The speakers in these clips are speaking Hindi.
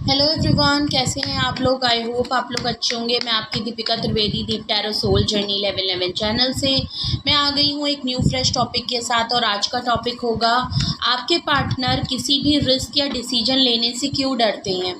हेलो एवरीवन, कैसे हैं आप लोग। आई होप आप लोग अच्छे होंगे। मैं आपकी Deepika Trivedi Deep tarot soul journey level 11 channel से मैं आ गई हूँ एक न्यू फ्रेश टॉपिक के साथ। और आज का टॉपिक होगा, आपके पार्टनर किसी भी रिस्क या डिसीजन लेने से क्यों डरते हैं।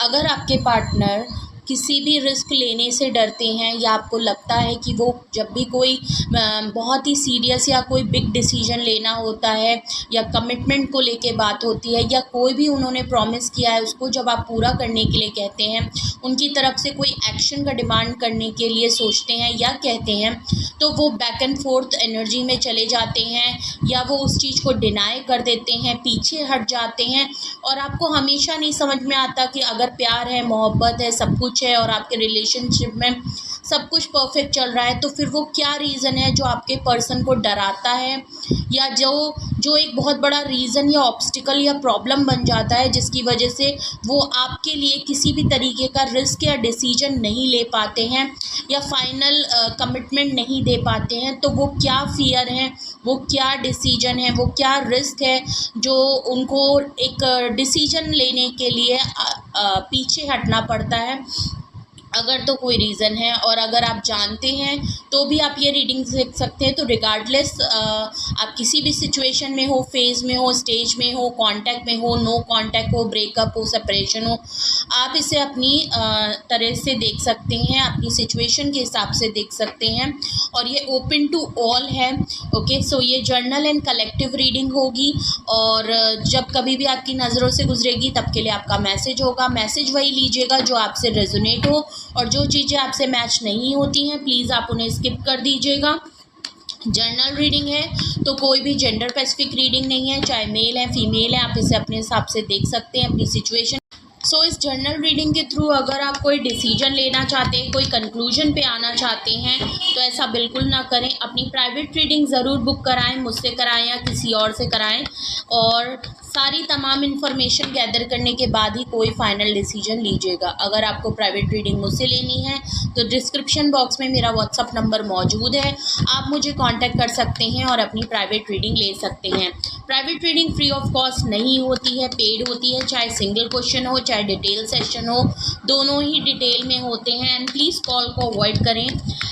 अगर आपके पार्टनर किसी भी रिस्क लेने से डरते हैं या आपको लगता है कि वो जब भी कोई बहुत ही सीरियस या कोई बिग डिसीजन लेना होता है या कमिटमेंट को लेके बात होती है या कोई भी उन्होंने प्रॉमिस किया है उसको जब आप पूरा करने के लिए कहते हैं, उनकी तरफ से कोई एक्शन का डिमांड करने के लिए सोचते हैं या कहते हैं, तो वो बैक एंड फोर्थ एनर्जी में चले जाते हैं या वो उस चीज़ को डिनाई कर देते हैं, पीछे हट जाते हैं। और आपको हमेशा नहीं समझ में आता कि अगर प्यार है, मोहब्बत है, सब कुछ है और आपके रिलेशनशिप में सब कुछ परफेक्ट चल रहा है, तो फिर वो क्या रीज़न है जो आपके पर्सन को डराता है या जो जो एक बहुत बड़ा रीज़न या ऑब्स्टिकल या प्रॉब्लम बन जाता है जिसकी वजह से वो आपके लिए किसी भी तरीके का रिस्क या डिसीजन नहीं ले पाते हैं या फाइनल कमिटमेंट नहीं दे पाते हैं। तो वो क्या फ़ियर है, वो क्या डिसीजन है, वो क्या रिस्क है जो उनको एक डिसीजन लेने के लिए पीछे हटना पड़ता है। अगर तो कोई रीज़न है और अगर आप जानते हैं तो भी आप ये रीडिंग देख सकते हैं। तो रिगार्डलेस आप किसी भी सिचुएशन में हो, फेज़ में हो, स्टेज में हो, कांटेक्ट में हो, नो कांटेक्ट हो, ब्रेकअप हो, सेपरेशन हो, आप इसे अपनी तरह से देख सकते हैं, अपनी सिचुएशन के हिसाब से देख सकते हैं। और ये ओपन टू ऑल है। ओके, सो ये जर्नल एंड कलेक्टिव रीडिंग होगी और जब कभी भी आपकी नज़रों से गुजरेगी तब के लिए आपका मैसेज होगा। मैसेज वही लीजिएगा जो आपसे रेजोनेट हो और जो चीज़ें आपसे मैच नहीं होती हैं प्लीज़ आप उन्हें स्किप कर दीजिएगा। जर्नल रीडिंग है तो कोई भी जेंडर स्पेसिफिक रीडिंग नहीं है, चाहे मेल है फीमेल है, आप इसे अपने हिसाब से देख सकते हैं अपनी सिचुएशन। सो इस जर्नल रीडिंग के थ्रू अगर आप कोई डिसीजन लेना चाहते हैं, कोई कंक्लूजन पे आना चाहते हैं तो ऐसा बिल्कुल ना करें। अपनी प्राइवेट रीडिंग ज़रूर बुक कराएं, मुझसे कराएं या किसी और से कराएं और सारी तमाम इन्फॉर्मेशन गैदर करने के बाद ही कोई फाइनल डिसीजन लीजिएगा। अगर आपको प्राइवेट रीडिंग मुझसे लेनी है तो डिस्क्रिप्शन बॉक्स में मेरा व्हाट्सअप नंबर मौजूद है, आप मुझे कांटेक्ट कर सकते हैं और अपनी प्राइवेट रीडिंग ले सकते हैं। Private reading free of cost नहीं होती है, पेड होती है, चाहे सिंगल क्वेश्चन हो चाहे डिटेल सेशन हो, दोनों ही डिटेल में होते हैं। एंड प्लीज़ कॉल को अवॉइड करें।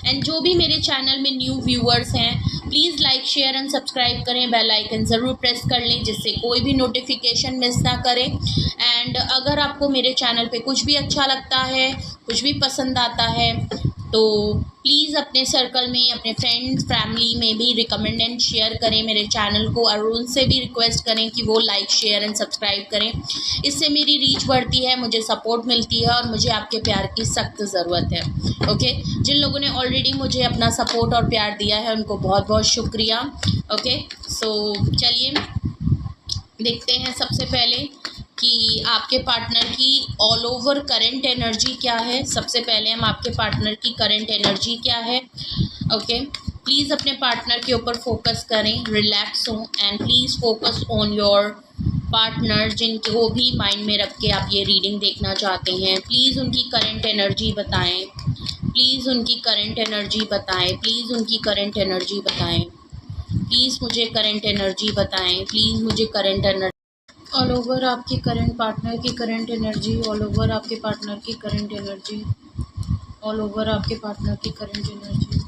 एंड जो भी मेरे चैनल में न्यू व्यूअर्स हैं please like share and subscribe करें, बेल आइकन ज़रूर प्रेस कर लें जिससे कोई भी नोटिफिकेशन मिस ना करें। एंड अगर आपको मेरे चैनल पे कुछ भी अच्छा लगता है, कुछ भी पसंद आता है तो प्लीज़ अपने सर्कल में, अपने फ्रेंड्स फैमिली में भी रिकमेंड एंड शेयर करें मेरे चैनल को और उनसे भी रिक्वेस्ट करें कि वो लाइक शेयर एंड सब्सक्राइब करें। इससे मेरी रीच बढ़ती है, मुझे सपोर्ट मिलती है और मुझे आपके प्यार की सख्त ज़रूरत है। ओके, जिन लोगों ने ऑलरेडी मुझे अपना सपोर्ट और प्यार दिया है उनको बहुत बहुत शुक्रिया। ओके, सो चलिए देखते हैं सबसे पहले कि आपके पार्टनर की ऑल ओवर करंट एनर्जी क्या है। सबसे पहले हम आपके पार्टनर की करंट एनर्जी क्या है। ओके, प्लीज़ अपने पार्टनर के ऊपर फोकस करें, रिलैक्स हो and please focus on your partner जिनको भी माइंड में रख के आप ये रीडिंग देखना चाहते हैं। प्लीज़ उनकी करंट एनर्जी बताएं, प्लीज़ उनकी करंट एनर्जी बताएं, प्लीज़ उनकी करंट एनर्जी बताएं, प्लीज़ मुझे करंट एनर्जी बताएं, प्लीज़ मुझे करंट एनर्जी ऑल ओवर आपकी करंट पार्टनर की करंट एनर्जी, ऑल ओवर आपके पार्टनर की करंट एनर्जी, ऑल ओवर आपके पार्टनर की करंट एनर्जी।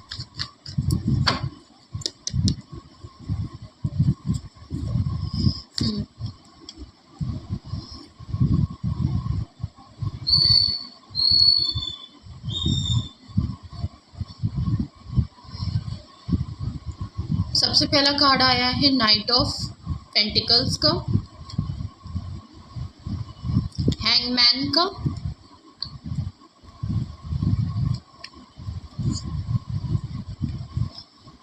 सबसे पहला कार्ड आया है नाइट ऑफ पेंटिकल्स का, हैंगमैन का,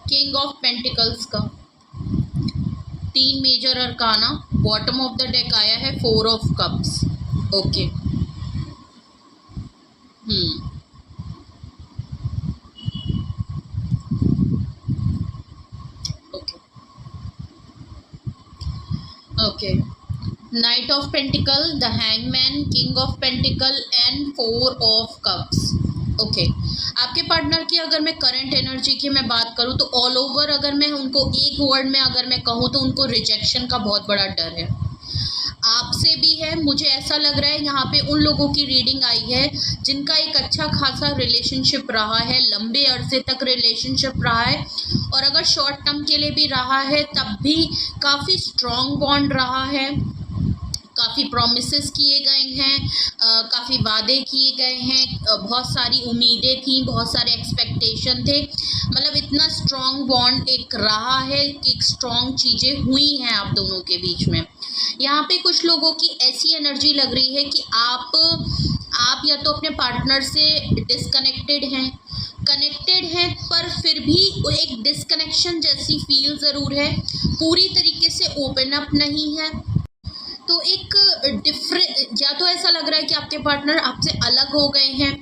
किंग ऑफ पेंटिकल्स का, 3 major arcana. Bottom of the deck आया है 4 of cups. Okay, okay, okay, night of pentacle, the hangman, king of pentacle and 4 of cups. Okay, आपके पार्टनर की अगर मैं करंट एनर्जी की मैं बात करूँ तो ऑल ओवर अगर मैं उनको एक वर्ड में अगर मैं कहूँ तो उनको रिजेक्शन का बहुत बड़ा डर है। आपसे भी है। मुझे ऐसा लग रहा है यहाँ पे उन लोगों की रीडिंग आई है जिनका एक अच्छा खासा रिलेशनशिप रहा है, लंबे अरसे तक रिलेशनशिप रहा है, और अगर शॉर्ट टर्म के लिए भी रहा है तब भी काफ़ी स्ट्रॉन्ग बॉन्ड रहा है। काफ़ी प्रॉमिसेस किए गए हैं, काफ़ी वादे किए गए हैं, बहुत सारी उम्मीदें थी, बहुत सारे एक्सपेक्टेशन थे। मतलब इतना स्ट्रॉन्ग बॉन्ड एक रहा है कि एक स्ट्रॉन्ग चीज़ें हुई हैं आप दोनों के बीच में। यहाँ पे कुछ लोगों की ऐसी एनर्जी लग रही है कि आप या तो अपने पार्टनर से डिस्कनेक्टेड हैं, कनेक्टेड हैं, पर फिर भी एक डिस्कनेक्शन जैसी फील ज़रूर है, पूरी तरीके से ओपन अप नहीं है। तो एक डिफरेंट, या तो ऐसा लग रहा है कि आपके पार्टनर आपसे अलग हो गए हैं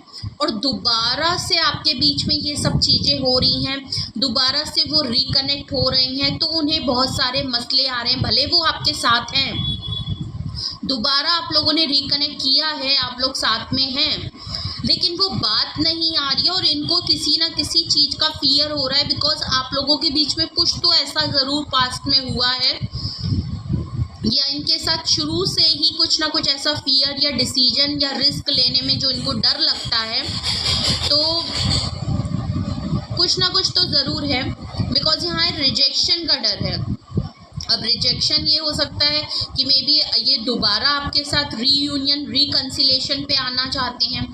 और दोबारा से आपके बीच में ये सब चीज़ें हो रही हैं, दोबारा से वो रिकनेक्ट हो रहे हैं, तो उन्हें बहुत सारे मसले आ रहे हैं। भले वो आपके साथ हैं, दोबारा आप लोगों ने रिकनेक्ट किया है, आप लोग साथ में हैं, लेकिन वो बात नहीं आ रही है और इनको किसी ना किसी चीज़ का फियर हो रहा है, बिकॉज आप लोगों के बीच में कुछ तो ऐसा ज़रूर पास्ट में हुआ है, या इनके साथ शुरू से ही कुछ ना कुछ ऐसा फियर या डिसीजन या रिस्क लेने में जो इनको डर लगता है, तो कुछ ना कुछ तो ज़रूर है, बिकॉज यहाँ रिजेक्शन का डर है। अब रिजेक्शन ये हो सकता है कि मे बी ये दोबारा आपके साथ रीयूनियन रिकन्सिलेशन पे आना चाहते हैं,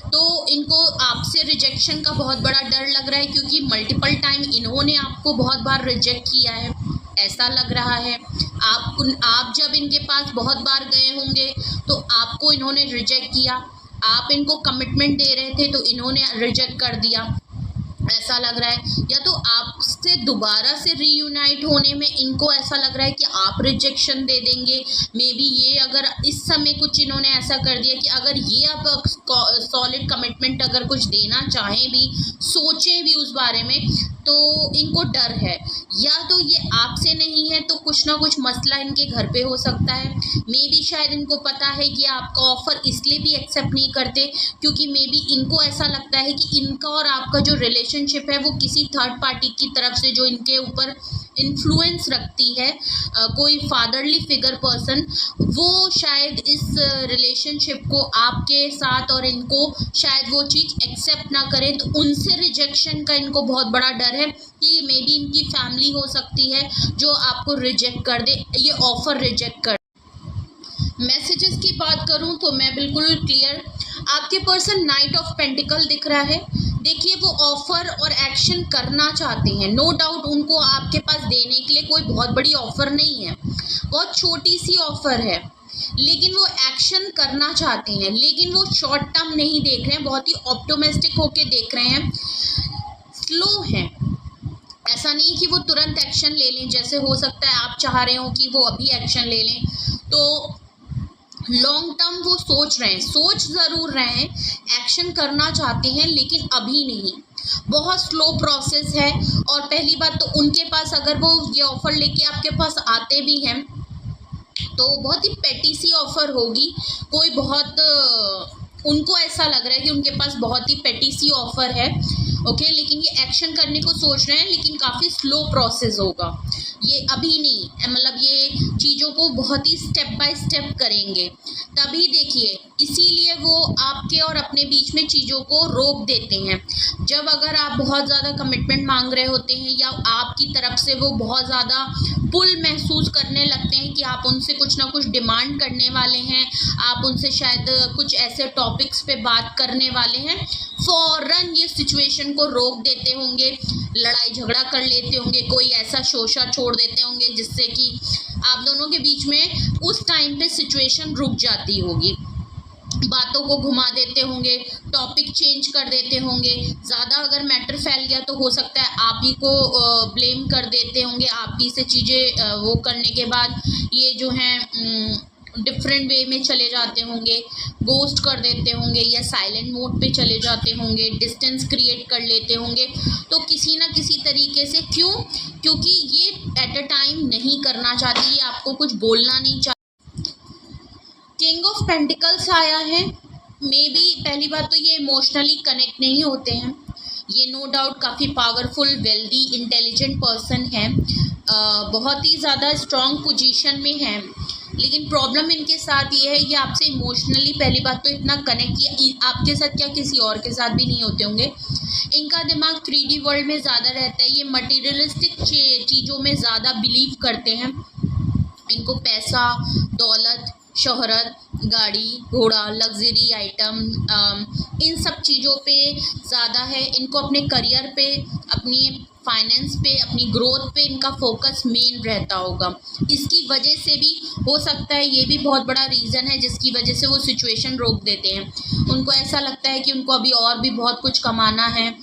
तो इनको आपसे रिजेक्शन का बहुत बड़ा डर लग रहा है, क्योंकि मल्टीपल टाइम इन्होंने आपको बहुत बार रिजेक्ट किया है, ऐसा लग रहा है। आप जब इनके पास बहुत बार गए होंगे तो आपको इन्होंने रिजेक्ट किया, आप इनको कमिटमेंट दे रहे थे तो इन्होंने रिजेक्ट कर दिया, ऐसा लग रहा है। या तो आपसे दोबारा से रीयूनाइट होने में इनको ऐसा लग रहा है कि आप रिजेक्शन दे देंगे। मे बी ये अगर इस समय कुछ इन्होंने ऐसा कर दिया कि अगर ये अब सॉलिड कमिटमेंट अगर कुछ देना चाहें भी, सोचें भी उस बारे में, तो इनको डर है। या तो ये आपसे नहीं है तो कुछ ना कुछ मसला इनके घर पे हो सकता है। मे बी शायद इनको पता है कि आपका ऑफ़र इसलिए भी एक्सेप्ट नहीं करते क्योंकि मे बी इनको ऐसा लगता है कि इनका और आपका जो रिलेशनशिप है वो किसी थर्ड पार्टी की तरफ से जो इनके ऊपर इन्फ्लुएंस रखती है, कोई फादरली फिगर पर्सन, वो शायद इस रिलेशनशिप को आपके साथ और इनको शायद वो चीज़ एक्सेप्ट ना करें, तो उनसे रिजेक्शन का इनको बहुत बड़ा डर है कि मे बी इनकी फैमिली हो सकती है जो आपको रिजेक्ट कर दे, ये ऑफ़र रिजेक्ट कर। मैसेजेस की बात करूं तो मैं बिल्कुल क्लियर, आपके पर्सन नाइट ऑफ पेंटिकल दिख रहा है। देखिए वो ऑफ़र और एक्शन करना चाहते हैं, नो डाउट उनको आपके पास देने के लिए कोई बहुत बड़ी ऑफ़र नहीं है, बहुत छोटी सी ऑफ़र है, लेकिन वो एक्शन करना चाहते हैं, लेकिन वो शॉर्ट टर्म नहीं देख रहे हैं, बहुत ही ऑप्टिमिस्टिक होके देख रहे हैं, स्लो हैं। ऐसा नहीं कि वो तुरंत एक्शन ले लें, जैसे हो सकता है आप चाह रहे हो कि वो अभी एक्शन ले लें, तो लॉन्ग टर्म वो सोच रहे हैं, सोच ज़रूर रहे हैं, एक्शन करना चाहते हैं, लेकिन अभी नहीं, बहुत स्लो प्रोसेस है। और पहली बात तो उनके पास अगर वो ये ऑफ़र लेके आपके पास आते भी हैं तो बहुत ही पेटी सी ऑफ़र होगी, कोई बहुत उनको ऐसा लग रहा है कि उनके पास बहुत ही पेटी सी ऑफ़र है, ओके, लेकिन ये एक्शन करने को सोच रहे हैं, लेकिन काफ़ी स्लो प्रोसेस होगा, ये अभी नहीं, मतलब ये चीज़ों को बहुत ही स्टेप बाय स्टेप करेंगे, तभी देखिए, इसीलिए वो आपके और अपने बीच में चीज़ों को रोक देते हैं। जब अगर आप बहुत ज़्यादा कमिटमेंट मांग रहे होते हैं या आपकी तरफ से वो बहुत ज़्यादा पुल महसूस करने लगते हैं कि आप उनसे कुछ ना कुछ डिमांड करने वाले हैं, आप उनसे शायद कुछ ऐसे टॉपिक्स पे बात करने वाले हैं, फ़ौरन ये सिचुएशन को रोक देते होंगे, लड़ाई झगड़ा कर लेते होंगे, कोई ऐसा शोशा छोड़ देते होंगे जिससे कि आप दोनों के बीच में उस टाइम पे सिचुएशन रुक जाती होगी, बातों को घुमा देते होंगे, टॉपिक चेंज कर देते होंगे, ज़्यादा अगर मैटर फैल गया तो हो सकता है आप ही को ब्लेम कर देते होंगे, आप ही से चीज़ें वो करने के बाद ये जो हैं डिफरेंट वे में चले जाते होंगे, गोस्ट कर देते होंगे या साइलेंट मोड पे चले जाते होंगे, डिस्टेंस क्रिएट कर लेते होंगे, तो किसी ना किसी तरीके से क्यों, क्योंकि ये एट अ टाइम नहीं करना चाहती, ये आपको कुछ बोलना नहीं चाहती। किंग ऑफ पेंटिकल्स आया है, मे बी पहली बात तो ये इमोशनली कनेक्ट नहीं होते हैं, ये नो डाउट काफ़ी पावरफुल, वेल्दी, इंटेलिजेंट पर्सन है, बहुत ही ज़्यादा स्ट्रॉन्ग पोजीशन में है, लेकिन प्रॉब्लम इनके साथ ये है, ये आपसे इमोशनली पहली बात तो इतना कनेक्ट किया, आपके साथ क्या किसी और के साथ भी नहीं होते होंगे। इनका दिमाग 3D वर्ल्ड में ज़्यादा रहता है, ये मटेरियलिस्टिक चीज़ों में ज़्यादा बिलीव करते हैं। इनको पैसा, दौलत, शोहरत, गाड़ी घोड़ा, लग्जरी आइटम, इन सब चीज़ों पे ज़्यादा है। इनको अपने करियर पे, अपनी फाइनेंस पे, अपनी ग्रोथ पे इनका फोकस मेन रहता होगा। इसकी वजह से भी हो सकता है, ये भी बहुत बड़ा रीज़न है जिसकी वजह से वो सिचुएशन रोक देते हैं। उनको ऐसा लगता है कि उनको अभी और भी बहुत कुछ कमाना है,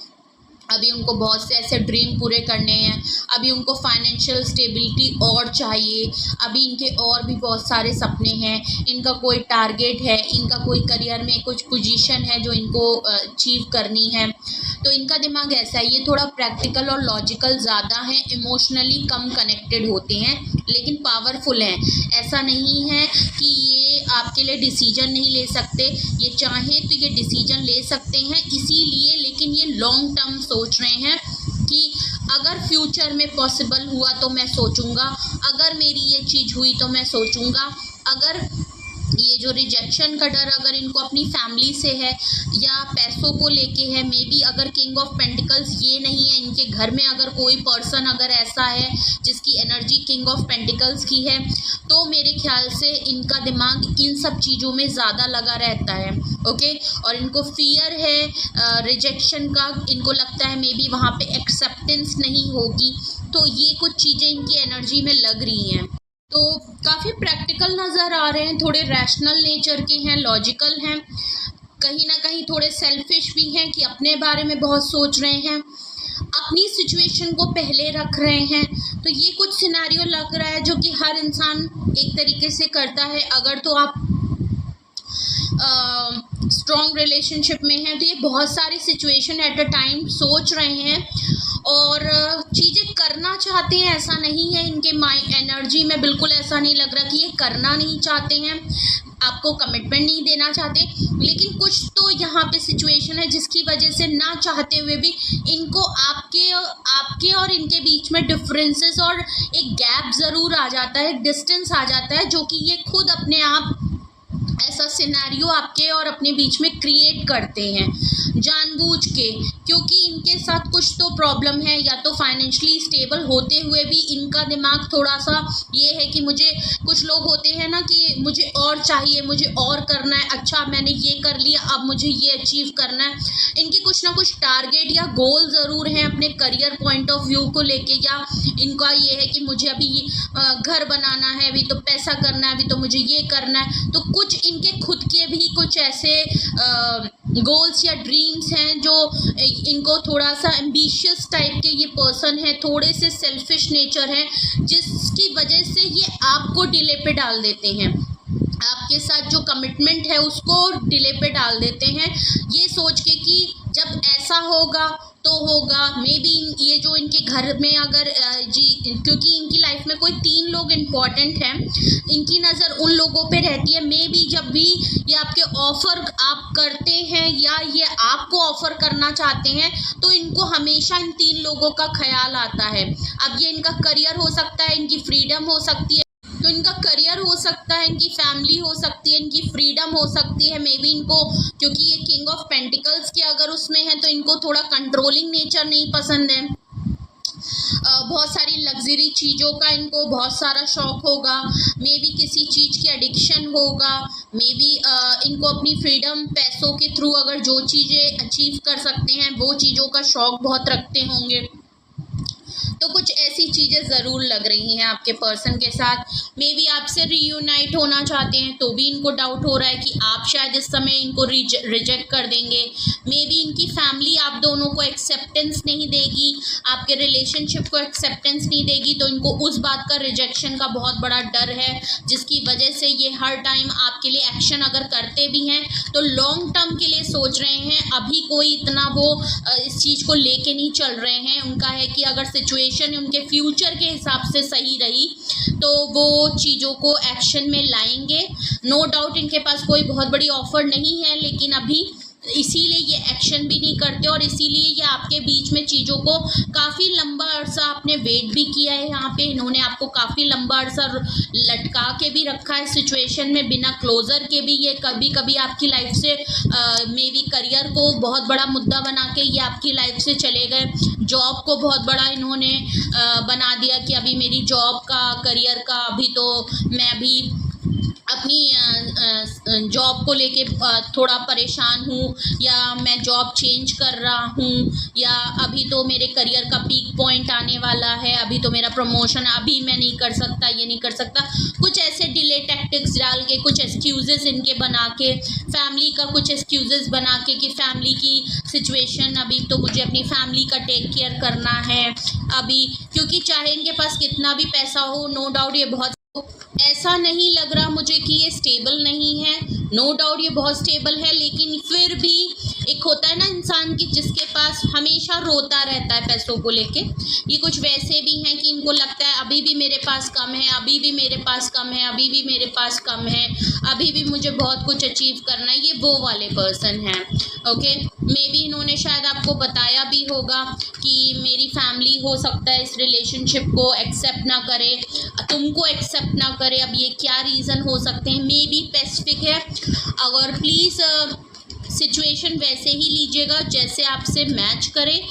अभी उनको बहुत से ऐसे ड्रीम पूरे करने हैं, अभी उनको फाइनेंशियल स्टेबिलिटी और चाहिए, अभी इनके और भी बहुत सारे सपने हैं, इनका कोई टारगेट है, इनका कोई करियर में कुछ पोजीशन है जो इनको अचीव करनी है। तो इनका दिमाग ऐसा है, ये थोड़ा प्रैक्टिकल और लॉजिकल ज़्यादा है, इमोशनली कम कनेक्टेड होते हैं लेकिन पावरफुल हैं। ऐसा नहीं है कि ये आपके लिए डिसीजन नहीं ले सकते, ये चाहें तो ये डिसीजन ले सकते हैं, इसीलिए लेकिन ये लॉन्ग टर्म सोच रहे हैं कि अगर फ्यूचर में पॉसिबल हुआ तो मैं सोचूंगा, अगर मेरी ये चीज़ हुई तो मैं सोचूंगा, अगर ये जो रिजेक्शन का डर अगर इनको अपनी फैमिली से है या पैसों को लेके है, मे बी अगर किंग ऑफ पेंटिकल्स ये नहीं है, इनके घर में अगर कोई पर्सन अगर ऐसा है जिसकी एनर्जी किंग ऑफ पेंटिकल्स की है, तो मेरे ख्याल से इनका दिमाग इन सब चीज़ों में ज़्यादा लगा रहता है। ओके, और इनको फियर है रिजेक्शन का, इनको लगता है मे बी वहाँ पे एक्सेप्टेंस नहीं होगी, तो ये कुछ चीज़ें इनकी एनर्जी में लग रही हैं। तो काफ़ी प्रैक्टिकल नज़र आ रहे हैं, थोड़े रैशनल नेचर के हैं, लॉजिकल हैं, कहीं ना कहीं थोड़े सेल्फिश भी हैं कि अपने बारे में बहुत सोच रहे हैं, अपनी सिचुएशन को पहले रख रहे हैं। तो ये कुछ सिनेरियो लग रहा है जो कि हर इंसान एक तरीके से करता है। अगर तो आप स्ट्रॉन्ग रिलेशनशिप में हैं तो ये बहुत सारी सिचुएशन एट अ टाइम सोच रहे हैं और चीज़ें करना चाहते हैं, ऐसा नहीं है। इनके माइंड एनर्जी में बिल्कुल ऐसा नहीं लग रहा कि ये करना नहीं चाहते हैं, आपको कमिटमेंट नहीं देना चाहते, लेकिन कुछ तो यहाँ पे सिचुएशन है जिसकी वजह से ना चाहते हुए भी इनको आपके और इनके बीच में डिफरेंसेस और एक गैप ज़रूर आ जाता है, डिस्टेंस आ जाता है, जो कि ये खुद अपने आप ऐसा सिनेरियो आपके और अपने बीच में क्रिएट करते हैं जानबूझ के, क्योंकि इनके साथ कुछ तो प्रॉब्लम है। या तो फाइनेंशियली स्टेबल होते हुए भी इनका दिमाग थोड़ा सा ये है कि मुझे, कुछ लोग होते हैं ना कि मुझे और चाहिए, मुझे और करना है, अच्छा मैंने ये कर लिया, अब मुझे ये अचीव करना है। इनके कुछ ना कुछ टारगेट या गोल ज़रूर हैं अपने करियर पॉइंट ऑफ व्यू को लेके, या इनका ये है कि मुझे अभी घर बनाना है, अभी तो पैसा करना है, अभी तो मुझे ये करना है। तो कुछ इनके खुद के भी कुछ ऐसे गोल्स या ड्रीम्स हैं जो इनको थोड़ा सा एम्बिशियस टाइप के ये पर्सन है, थोड़े से सेल्फिश नेचर है, जिसकी वजह से ये आपको डिले पे डाल देते हैं, आपके साथ जो कमिटमेंट है उसको डिले पे डाल देते हैं, ये सोच के कि जब ऐसा होगा तो होगा। मे बी ये जो इनके घर में अगर क्योंकि इनकी लाइफ में कोई 3 लोग इम्पॉर्टेंट हैं, इनकी नज़र उन लोगों पे रहती है। मे बी जब भी ये आपके ऑफ़र आप करते हैं या ये आपको ऑफ़र करना चाहते हैं तो इनको हमेशा इन 3 लोगों का ख्याल आता है। अब ये इनका करियर हो सकता है, इनकी फ्रीडम हो सकती है, तो इनका करियर हो सकता है, इनकी फैमिली हो सकती है, इनकी फ्रीडम हो सकती है। मे बी इनको, क्योंकि ये किंग ऑफ पेंटिकल्स के अगर उसमें है तो इनको थोड़ा कंट्रोलिंग नेचर नहीं पसंद है। बहुत सारी लग्जरी चीज़ों का इनको बहुत सारा शौक़ होगा, मे बी किसी चीज़ की एडिक्शन होगा, मे बी इनको अपनी फ्रीडम पैसों के थ्रू अगर जो चीज़ें अचीव कर सकते हैं वो चीज़ों का शौक़ बहुत रखते होंगे। तो कुछ ऐसी चीज़ें ज़रूर लग रही हैं आपके पर्सन के साथ। मे बी आपसे रीयूनाइट होना चाहते हैं तो भी इनको डाउट हो रहा है कि आप शायद इस समय इनको रिजेक्ट कर देंगे। मे बी इनकी फैमिली आप दोनों को एक्सेप्टेंस नहीं देगी, आपके रिलेशनशिप को एक्सेप्टेंस नहीं देगी, तो इनको उस बात का रिजेक्शन का बहुत बड़ा डर है, जिसकी वजह से ये हर टाइम आपके लिए एक्शन अगर करते भी हैं तो लॉन्ग टर्म के लिए सोच रहे हैं, अभी कोई इतना वो इस चीज़ को लेके नहीं चल रहे हैं। उनका है कि अगर सिचुएशन उनके फ्यूचर के हिसाब से सही रही तो वो चीज़ों को एक्शन में लाएंगे। नो डाउट इनके पास कोई बहुत बड़ी ऑफ़र नहीं है, लेकिन अभी इसीलिए ये एक्शन भी नहीं करते और इसीलिए ये आपके बीच में चीज़ों को काफ़ी लंबा अरसा आपने वेट भी किया है। यहाँ पे इन्होंने आपको काफ़ी लंबा अरसा लटका के भी रखा है सिचुएशन में, बिना क्लोज़र के भी। ये कभी कभी आपकी लाइफ से मे बी करियर को बहुत बड़ा मुद्दा बना के ये आपकी लाइफ से चले गए। जॉब को बहुत बड़ा इन्होंने बना दिया कि अभी मेरी जॉब का, करियर का, अभी तो मैं अभी अपनी जॉब को लेके थोड़ा परेशान हूँ, या मैं जॉब चेंज कर रहा हूँ, या अभी तो मेरे करियर का पीक पॉइंट आने वाला है, अभी तो मेरा प्रमोशन, अभी मैं नहीं कर सकता, ये नहीं कर सकता। कुछ ऐसे डिले टैक्टिक्स डाल के, कुछ एक्सक्यूज़ेस इनके बना के, फैमिली का कुछ एक्सक्यूज़ेस बना के कि फैमिली की सिचुएशन, अभी तो मुझे अपनी फैमिली का टेक केयर करना है अभी, क्योंकि चाहे इनके पास कितना भी पैसा हो, नो डाउट ये बहुत, ऐसा नहीं लग रहा मुझे कि ये स्टेबल नहीं है। नो डाउट ये बहुत स्टेबल है, लेकिन फिर भी एक होता है ना इंसान की जिसके पास हमेशा रोता रहता है पैसों को लेके। ये कुछ वैसे भी हैं कि इनको लगता है अभी भी मेरे पास कम है, अभी भी मेरे पास कम है, अभी भी मेरे पास कम है, अभी भी मुझे बहुत कुछ अचीव करना है। ये वो वाले पर्सन हैं। ओके, मे बी इन्होंने शायद आपको बताया भी होगा कि मेरी फैमिली हो सकता है इस रिलेशनशिप को एक्सेप्ट ना करे, तुमको एक्सेप्ट ना करे। अब ये क्या रीज़न हो सकते हैं, मे बी स्पेसिफिक है। अगर प्लीज़ सिचुएशन वैसे ही लीजिएगा जैसे आपसे मैच करे।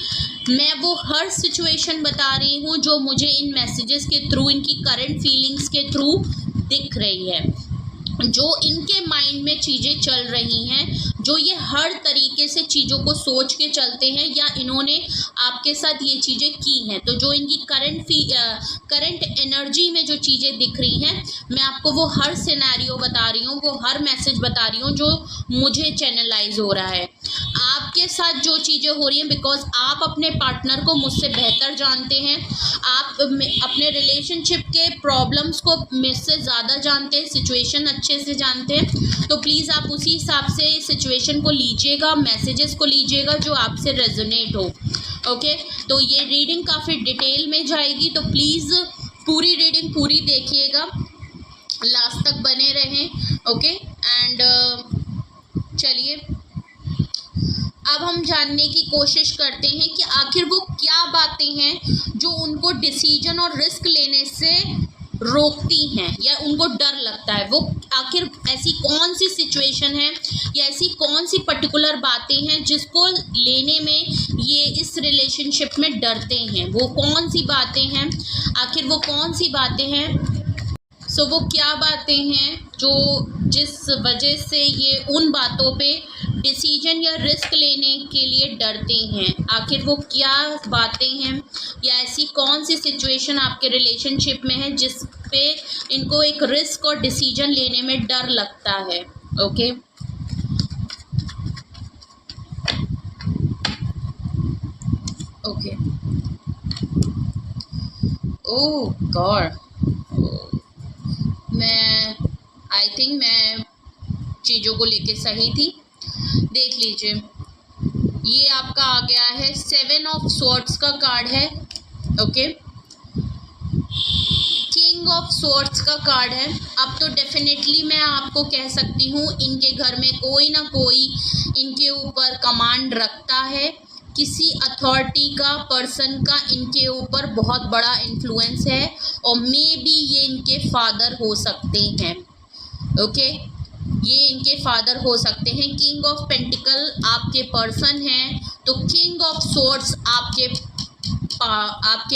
मैं वो हर सिचुएशन बता रही हूँ जो मुझे इन मैसेजेस के थ्रू, इनकी करंट फीलिंग्स के थ्रू दिख रही है, जो इनके माइंड में चीज़ें चल रही हैं, जो ये हर तरीके से चीज़ों को सोच के चलते हैं, या इन्होंने आपके साथ ये चीज़ें की हैं। तो जो इनकी करंट एनर्जी में जो चीज़ें दिख रही हैं, मैं आपको वो हर सिनेरियो बता रही हूँ, वो हर मैसेज बता रही हूँ जो मुझे चैनलाइज हो रहा है। आपके साथ जो चीज़ें हो रही हैं, बिकॉज आप अपने पार्टनर को मुझसे बेहतर जानते हैं, आप अपने रिलेशनशिप के प्रॉब्लम्स को मुझसे ज़्यादा जानते हैं, सिचुएशन अच्छे से जानते हैं। तो प्लीज़ आप उसी हिसाब से सिचुएशन को लीजिएगा, मैसेजेस को लीजिएगा जो आपसे रेजोनेट हो। ओके, तो ये रीडिंग काफ़ी डिटेल में जाएगी, तो प्लीज़ पूरी रीडिंग पूरी देखिएगा, लास्ट तक बने रहें। ओके, एंड चलिए अब हम जानने की कोशिश करते हैं कि आखिर वो क्या बातें हैं जो उनको डिसीजन और रिस्क लेने से रोकती हैं, या उनको डर लगता है। वो आखिर ऐसी कौन सी सिचुएशन है, या ऐसी कौन सी पर्टिकुलर बातें हैं जिसको लेने में ये इस रिलेशनशिप में डरते हैं। वो कौन सी बातें हैं, आखिर वो कौन सी बातें हैं, वो क्या बातें हैं जो जिस वजह से ये उन बातों पे डिसीजन या रिस्क लेने के लिए डरते हैं। आखिर वो क्या बातें हैं, या ऐसी कौन सी सिचुएशन आपके रिलेशनशिप में है जिस पे इनको एक रिस्क और डिसीजन लेने में डर लगता है। Okay, okay, oh God, I think मैं चीज़ों को लेके सही थी। देख लीजिए, ये आपका आ गया है 7 ऑफ स्वॉर्ड्स का कार्ड है। ओके, किंग ऑफ स्वॉर्ड्स का कार्ड है। अब तो डेफिनेटली मैं आपको कह सकती हूँ इनके घर में कोई ना कोई इनके ऊपर कमांड रखता है, किसी अथॉरिटी का, पर्सन का इनके ऊपर बहुत बड़ा इन्फ्लुएंस है, और मे बी ये इनके फादर हो सकते हैं। ओके, ये इनके फादर हो सकते हैं। किंग ऑफ पेंटिकल आपके पर्सन हैं, तो किंग ऑफ स्वॉर्ड्स आपके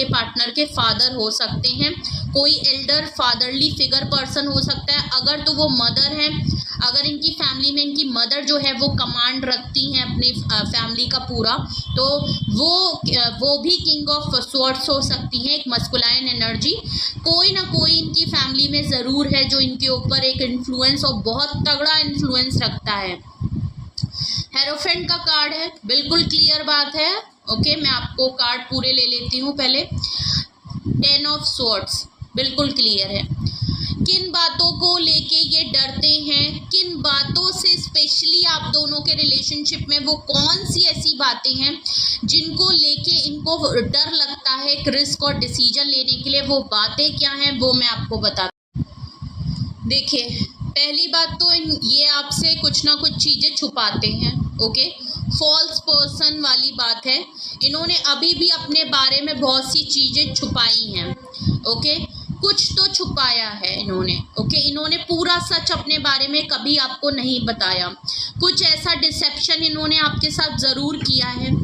पार्टनर के फादर हो सकते हैं। कोई एल्डर फादरली फिगर पर्सन हो सकता है। अगर तो वो मदर हैं, अगर इनकी फैमिली में इनकी मदर जो है वो कमांड रखती हैं अपनी फैमिली का पूरा, तो वो भी किंग ऑफ स्वॉर्ड्स हो सकती हैं, एक मस्कुलाइन एनर्जी। कोई ना कोई इनकी फैमिली में ज़रूर है जो इनके ऊपर एक इन्फ्लुएंस और बहुत तगड़ा इन्फ्लुएंस रखता है। हेरोफेंट का कार्ड है, बिल्कुल क्लियर बात है। ओके, मैं आपको कार्ड पूरे ले लेती हूँ पहले। 10 ऑफ स्वॉर्ड्स बिल्कुल क्लियर है। किन बातों को लेके ये डरते हैं, किन बातों से स्पेशली आप दोनों के रिलेशनशिप में वो कौन सी ऐसी बातें हैं जिनको लेके इनको डर लगता है एक रिस्क और डिसीजन लेने के लिए। वो बातें क्या हैं वो मैं आपको बताती हूँ। देखिए, पहली बात तो ये आपसे कुछ ना कुछ चीज़ें छुपाते हैं। ओके, फॉल्स पर्सन वाली बात है। इन्होंने अभी भी अपने बारे में बहुत सी चीज़ें छुपाई हैं। ओके, कुछ तो छुपाया है इन्होंने। ओके, इन्होंने पूरा सच अपने बारे में कभी आपको नहीं बताया। कुछ ऐसा डिसेप्शन इन्होंने आपके साथ ज़रूर किया है।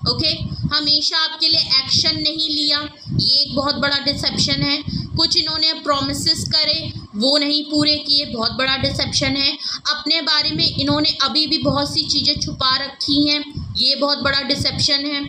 ओके, हमेशा आपके लिए एक्शन नहीं लिया, ये एक बहुत बड़ा डिसेप्शन है। कुछ इन्होंने प्रोमिसेस करे, वो नहीं पूरे किए, बहुत बड़ा डिसेप्शन है। अपने बारे में इन्होंने अभी भी बहुत सी चीज़ें छुपा रखी हैं, ये बहुत बड़ा डिसेप्शन है।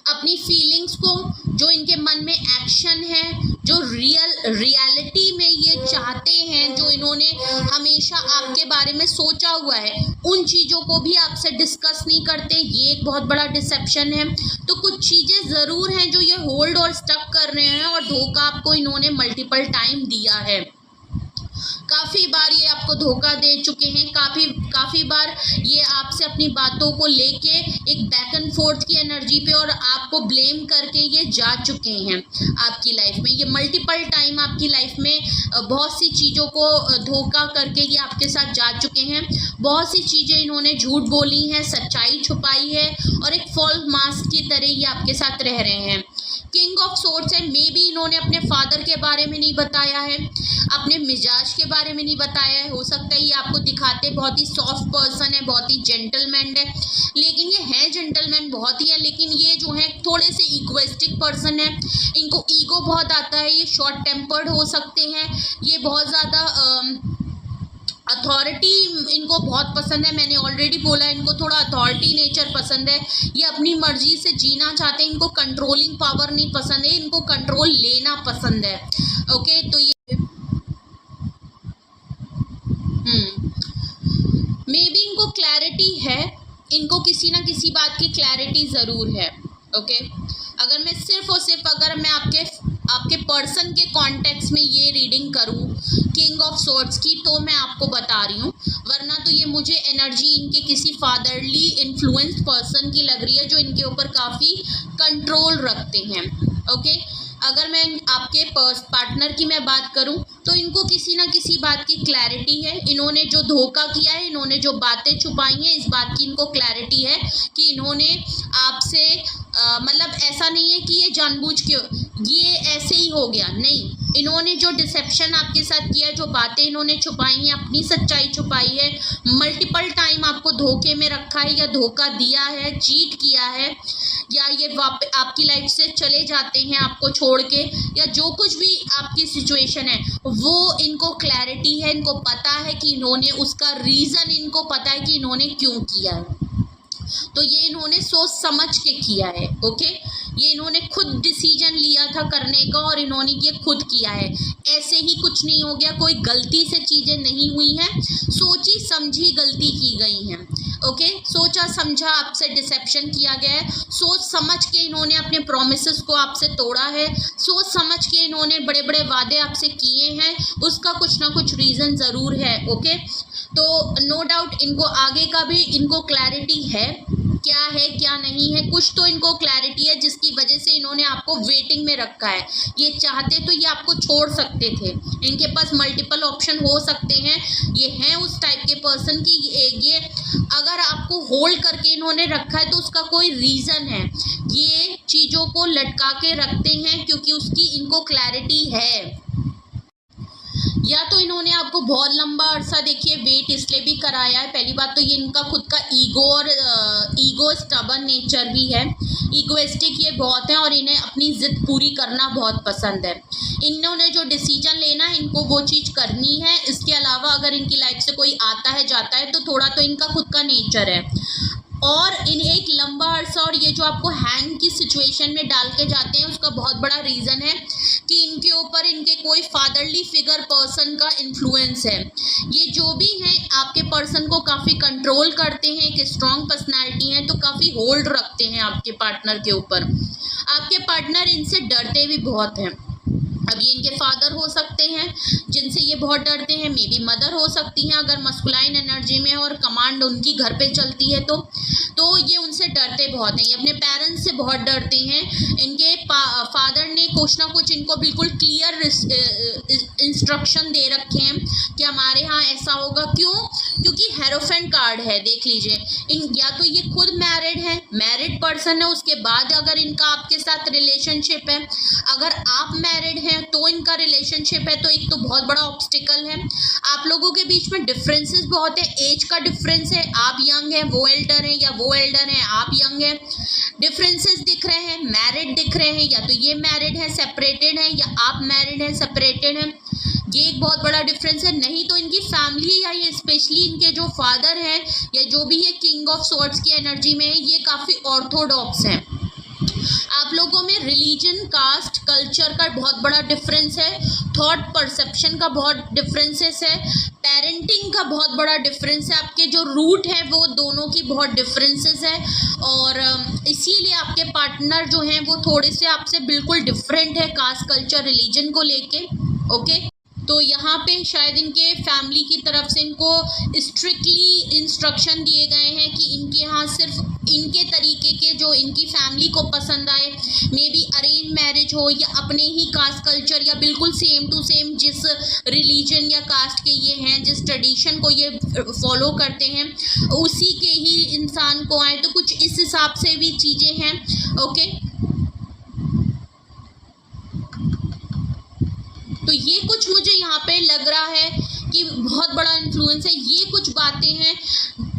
अपनी फीलिंग्स को, जो इनके मन में एक्शन है, जो रियलिटी में ये चाहते हैं, जो इन्होंने हमेशा आपके बारे में सोचा हुआ है, उन चीज़ों को भी आपसे डिस्कस नहीं करते, ये एक बहुत बड़ा डिसेप्शन है। तो कुछ चीज़ें ज़रूर हैं जो ये होल्ड और स्टक कर रहे हैं, और धोखा आपको इन्होंने मल्टीपल टाइम दिया है। काफ़ी बार ये आपको धोखा दे चुके हैं, काफ़ी बार ये आपसे अपनी बातों को लेके एक बैक एंड फोर्थ की एनर्जी पे और आपको ब्लेम करके ये जा चुके हैं आपकी लाइफ में। ये मल्टीपल टाइम आपकी लाइफ में बहुत सी चीज़ों को धोखा करके ये आपके साथ जा चुके हैं। बहुत सी चीज़ें इन्होंने झूठ बोली हैं, सच्चाई छुपाई है, और एक फॉल्स मास्क की तरह ये आपके साथ रह रहे हैं। किंग ऑफ सोर्ड्स है, मे बी इन्होंने अपने फादर के बारे में नहीं बताया है, अपने मिजाज के बारे में नहीं बताया है। हो सकता है ये आपको दिखाते बहुत ही सॉफ्ट पर्सन है, बहुत ही जेंटलमैन है, लेकिन ये है जेंटलमैन बहुत ही है, लेकिन ये जो है थोड़े से इगोइस्टिक पर्सन है। इनको ईगो बहुत आता है, ये शॉर्ट टेम्पर्ड हो सकते हैं, ये बहुत ज़्यादा अथॉरिटी इनको बहुत पसंद है। मैंने ऑलरेडी बोला, इनको थोड़ा अथॉरिटी नेचर पसंद है। ये अपनी मर्जी से जीना चाहते हैं, इनको कंट्रोलिंग पावर नहीं पसंद है, इनको कंट्रोल लेना पसंद है। ओके, तो ये मे बी इनको क्लैरिटी है, इनको किसी ना किसी बात की क्लैरिटी ज़रूर है। ओके, अगर मैं सिर्फ और सिर्फ अगर मैं आपके पर्सन के कॉन्टेक्स्ट में ये रीडिंग करूं किंग ऑफ सोर्ड्स की, तो मैं आपको बता रही हूँ, वरना तो ये मुझे एनर्जी इनके किसी फादरली इन्फ्लुएंस्ड पर्सन की लग रही है, जो इनके ऊपर काफ़ी कंट्रोल रखते हैं। ओके, अगर मैं आपके पार्टनर की मैं बात करूं, तो इनको किसी ना किसी बात की क्लैरिटी है। इन्होंने जो धोखा किया है, इन्होंने जो बातें छुपाई हैं, इस बात की इनको क्लैरिटी है कि इन्होंने आपसे मतलब ऐसा नहीं है कि ये जानबूझ के ये ऐसे ही हो गया, नहीं। इन्होंने जो डिसेप्शन आपके साथ किया, जो बातें इन्होंने छुपाई हैं, अपनी सच्चाई छुपाई है, मल्टीपल टाइम आपको धोखे में रखा है, या धोखा दिया है, चीट किया है, या ये आपकी लाइफ से चले जाते हैं आपको छोड़ के, या जो कुछ भी आपकी सिचुएशन है, वो इनको क्लैरिटी है। इनको पता है कि इन्होंने उसका रीज़न, इनको पता है कि इन्होंने क्यों किया है। तो ये इन्होंने सोच समझ के किया है। ओके, ये इन्होंने खुद डिसीजन लिया था करने का, और इन्होंने ये खुद किया है। ऐसे ही कुछ नहीं हो गया, कोई गलती से चीज़ें नहीं हुई हैं, सोची समझी गलती की गई हैं। ओके, सोचा समझा आपसे डिसेप्शन किया गया है, सोच समझ के इन्होंने अपने प्रोमिसेस को आपसे तोड़ा है, सोच समझ के इन्होंने बड़े बड़े वादे आपसे किए हैं, उसका कुछ ना कुछ रीज़न ज़रूर है। ओके, तो नो डाउट इनको आगे का भी इनको क्लैरिटी है क्या नहीं है, कुछ तो इनको क्लैरिटी है, जिसकी वजह से इन्होंने आपको वेटिंग में रखा है। ये चाहते तो ये आपको छोड़ सकते थे, इनके पास मल्टीपल ऑप्शन हो सकते हैं। ये हैं उस टाइप के पर्सन की, ये अगर आपको होल्ड करके इन्होंने रखा है तो उसका कोई रीज़न है। ये चीज़ों को लटका के रखते हैं क्योंकि उसकी इनको क्लैरिटी है। या तो इन्होंने आपको बहुत लंबा अरसा देखिए वेट इसलिए भी कराया है। पहली बात तो ये इनका खुद का ईगो और ईगो स्टबर्न नेचर भी है, ईगोइस्टिक ये बहुत हैं, और इन्हें अपनी ज़िद पूरी करना बहुत पसंद है। इन्होंने जो डिसीजन लेना है, इनको वो चीज़ करनी है। इसके अलावा अगर इनकी लाइफ से कोई आता है जाता है तो थोड़ा तो इनका खुद का नेचर है, और इन एक लंबा अरसा और ये जो आपको हैंग की सिचुएशन में डाल के जाते हैं, उसका बहुत बड़ा रीज़न है कि इनके ऊपर इनके कोई फादरली फिगर पर्सन का इन्फ्लुएंस है। ये जो भी हैं आपके पर्सन को काफ़ी कंट्रोल करते हैं, एक स्ट्रॉन्ग पर्सनैलिटी है, तो काफ़ी होल्ड रखते हैं आपके पार्टनर के ऊपर। आपके पार्टनर इनसे डरते भी बहुत हैं। अब ये इनके फादर हो सकते हैं जिनसे ये बहुत डरते हैं, मे बी मदर हो सकती हैं अगर मस्कुलाइन एनर्जी में और कमांड उनकी घर पे चलती है तो ये उनसे डरते बहुत हैं, ये अपने पेरेंट्स से बहुत डरते हैं। इनके फादर ने कुछ ना कुछ इनको बिल्कुल क्लियर इंस्ट्रक्शन दे रखे हैं कि हमारे यहाँ ऐसा होगा। क्यों? क्योंकि हेरोफेंट कार्ड है, देख लीजिए। या तो ये खुद मैरिड है, मैरिड पर्सन है, उसके बाद अगर इनका आपके साथ रिलेशनशिप है, अगर आप मैरिड हैं तो इनका रिलेशनशिप है, तो एक तो बहुत बड़ा ऑब्स्टिकल है। आप लोगों के बीच में डिफरेंसेस बहुत है, एज का डिफरेंस है, आप यंग हैं वो एल्डर हैं, या वो एल्डर हैं आप यंग हैं। डिफरेंसेस दिख रहे हैं, मैरिड दिख रहे हैं, या तो ये मैरिड है सेपरेटेड है, या आप मैरिड है सेपरेटेड है, ये एक बहुत बड़ा डिफरेंस है। नहीं तो इनकी फैमिली या ये स्पेशली इनके जो फादर हैं या जो भी ये किंग ऑफ स्वॉर्ड्स की एनर्जी में है, ये काफ़ी ऑर्थोडॉक्स हैं। आप लोगों में रिलीजन, कास्ट, कल्चर का बहुत बड़ा डिफरेंस है, थॉट परसेप्शन का बहुत डिफरेंसेस है, पेरेंटिंग का बहुत बड़ा डिफरेंस है, आपके जो रूट है वो दोनों की बहुत डिफरेंसेस है, और इसीलिए आपके पार्टनर जो हैं वो थोड़े से आपसे बिल्कुल डिफरेंट है कास्ट, कल्चर, रिलीजन को लेके। ओके, तो यहाँ पे शायद इनके फैमिली की तरफ से इनको स्ट्रिक्टली इंस्ट्रक्शन दिए गए हैं कि इनके यहाँ सिर्फ इनके तरीके के जो इनकी फैमिली को पसंद आए, मे बी अरेंज मैरिज हो या अपने ही कास्ट कल्चर या बिल्कुल सेम टू सेम जिस रिलीजन या कास्ट के ये हैं, जिस ट्रेडिशन को ये फॉलो करते हैं उसी के ही इंसान को आए, तो कुछ इस हिसाब से भी चीज़ें हैं। ओके, तो ये कुछ मुझे यहाँ पे लग रहा है कि बहुत बड़ा इन्फ्लुएंस है। ये कुछ बातें हैं।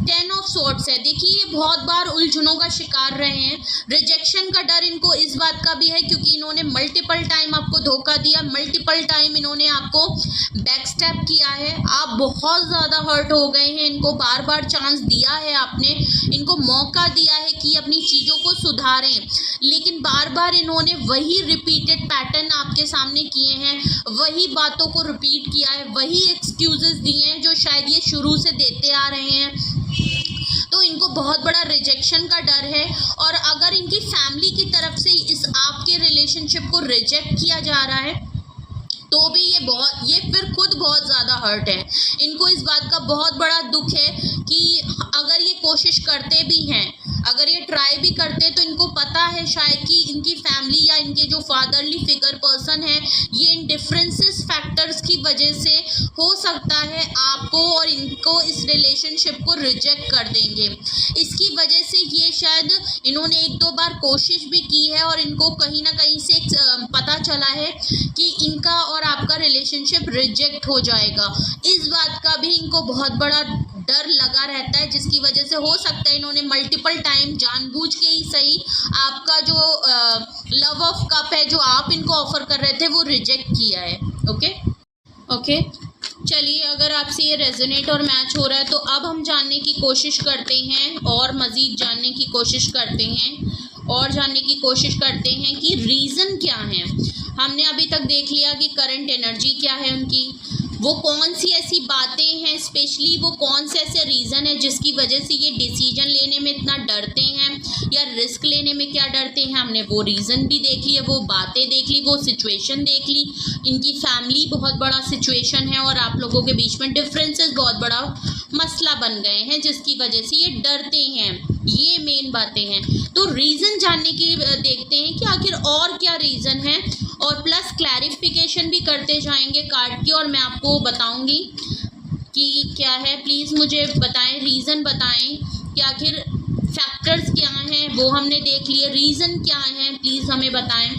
10 ऑफ स्वॉर्ड्स है, देखिए ये बहुत बार उलझनों का शिकार रहे हैं। रिजेक्शन का डर इनको इस बात का भी है क्योंकि इन्होंने मल्टीपल टाइम आपको धोखा दिया, मल्टीपल टाइम इन्होंने आपको बैकस्टेप किया है, आप बहुत ज़्यादा हर्ट हो गए हैं। इनको बार बार चांस दिया है आपने, इनको मौका दिया है कि अपनी चीज़ों को सुधारें, लेकिन बार बार इन्होंने वही रिपीटेड पैटर्न आपके सामने किए हैं, वही बातों को रिपीट किया है, वही एक्सक्यूजेस दिए हैं जो शायद ये शुरू से देते आ रहे हैं। तो इनको बहुत बड़ा रिजेक्शन का डर है, और अगर इनकी फैमिली की तरफ से इस आपके रिलेशनशिप को रिजेक्ट किया जा रहा है तो भी ये फिर खुद बहुत ज़्यादा हर्ट है। इनको इस बात का बहुत बड़ा दुख है कि अगर ये कोशिश करते भी हैं, अगर ये ट्राई भी करते हैं, तो इनको पता है शायद कि इनकी फैमिली या इनके जो फादरली फिगर पर्सन है ये इन डिफरेंसेस फैक्टर्स की वजह से हो सकता है आपको और इनको इस रिलेशनशिप को रिजेक्ट कर देंगे। इसकी वजह से ये शायद इन्होंने 1-2 बार कोशिश भी की है और इनको कहीं ना कहीं से पता चला है कि इनका और आपका रिलेशनशिप रिजेक्ट हो जाएगा। इस बात का भी इनको बहुत बड़ा डर लगा रहता है, जिसकी वजह से हो सकता है इन्होंने मल्टीपल टाइम जानबूझ के ही सही आपका जो लव ऑफ कप है जो आप इनको ऑफर कर रहे थे वो रिजेक्ट किया है। ओके, चलिए, अगर आपसे ये रेजोनेट और मैच हो रहा है तो अब हम जानने की कोशिश करते हैं और मज़ीद जानने की कोशिश करते हैं और जानने की कोशिश करते हैं कि रीज़न क्या है। हमने अभी तक देख लिया कि करंट एनर्जी क्या है उनकी, वो कौन सी ऐसी बातें हैं, स्पेशली वो कौन से ऐसे रीज़न है जिसकी वजह से ये डिसीजन लेने में इतना डरते हैं या रिस्क लेने में क्या डरते हैं। हमने वो रीज़न भी देख लिया, वो बातें देख ली, वो सिचुएशन देख ली। इनकी फैमिली बहुत बड़ा सिचुएशन है और आप लोगों के बीच में डिफरेंसेस बहुत बड़ा मसला बन गए हैं जिसकी वजह से ये डरते हैं। ये मेन बातें हैं। तो रीज़न जानने की देखते हैं कि आखिर और क्या रीज़न है, और प्लस क्लैरिफिकेशन भी करते जाएंगे कार्ड की, और मैं आपको बताऊंगी कि क्या है। प्लीज़ मुझे बताएं, रीज़न बताएं कि आखिर फैक्टर्स क्या हैं, वो हमने देख लिए। रीज़न क्या है, प्लीज़ हमें बताएं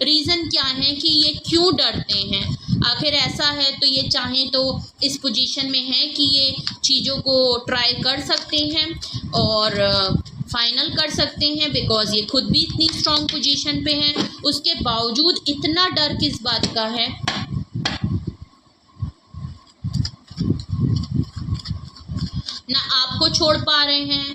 रीज़न क्या है कि ये क्यों डरते हैं। आखिर ऐसा है तो ये चाहें तो इस पोजीशन में है कि ये चीज़ों को ट्राई कर सकते हैं और फाइनल कर सकते हैं, बिकॉज़ ये खुद भी इतनी स्ट्रॉन्ग पोजीशन पे हैं। उसके बावजूद इतना डर किस बात का है। ना आपको छोड़ पा रहे हैं,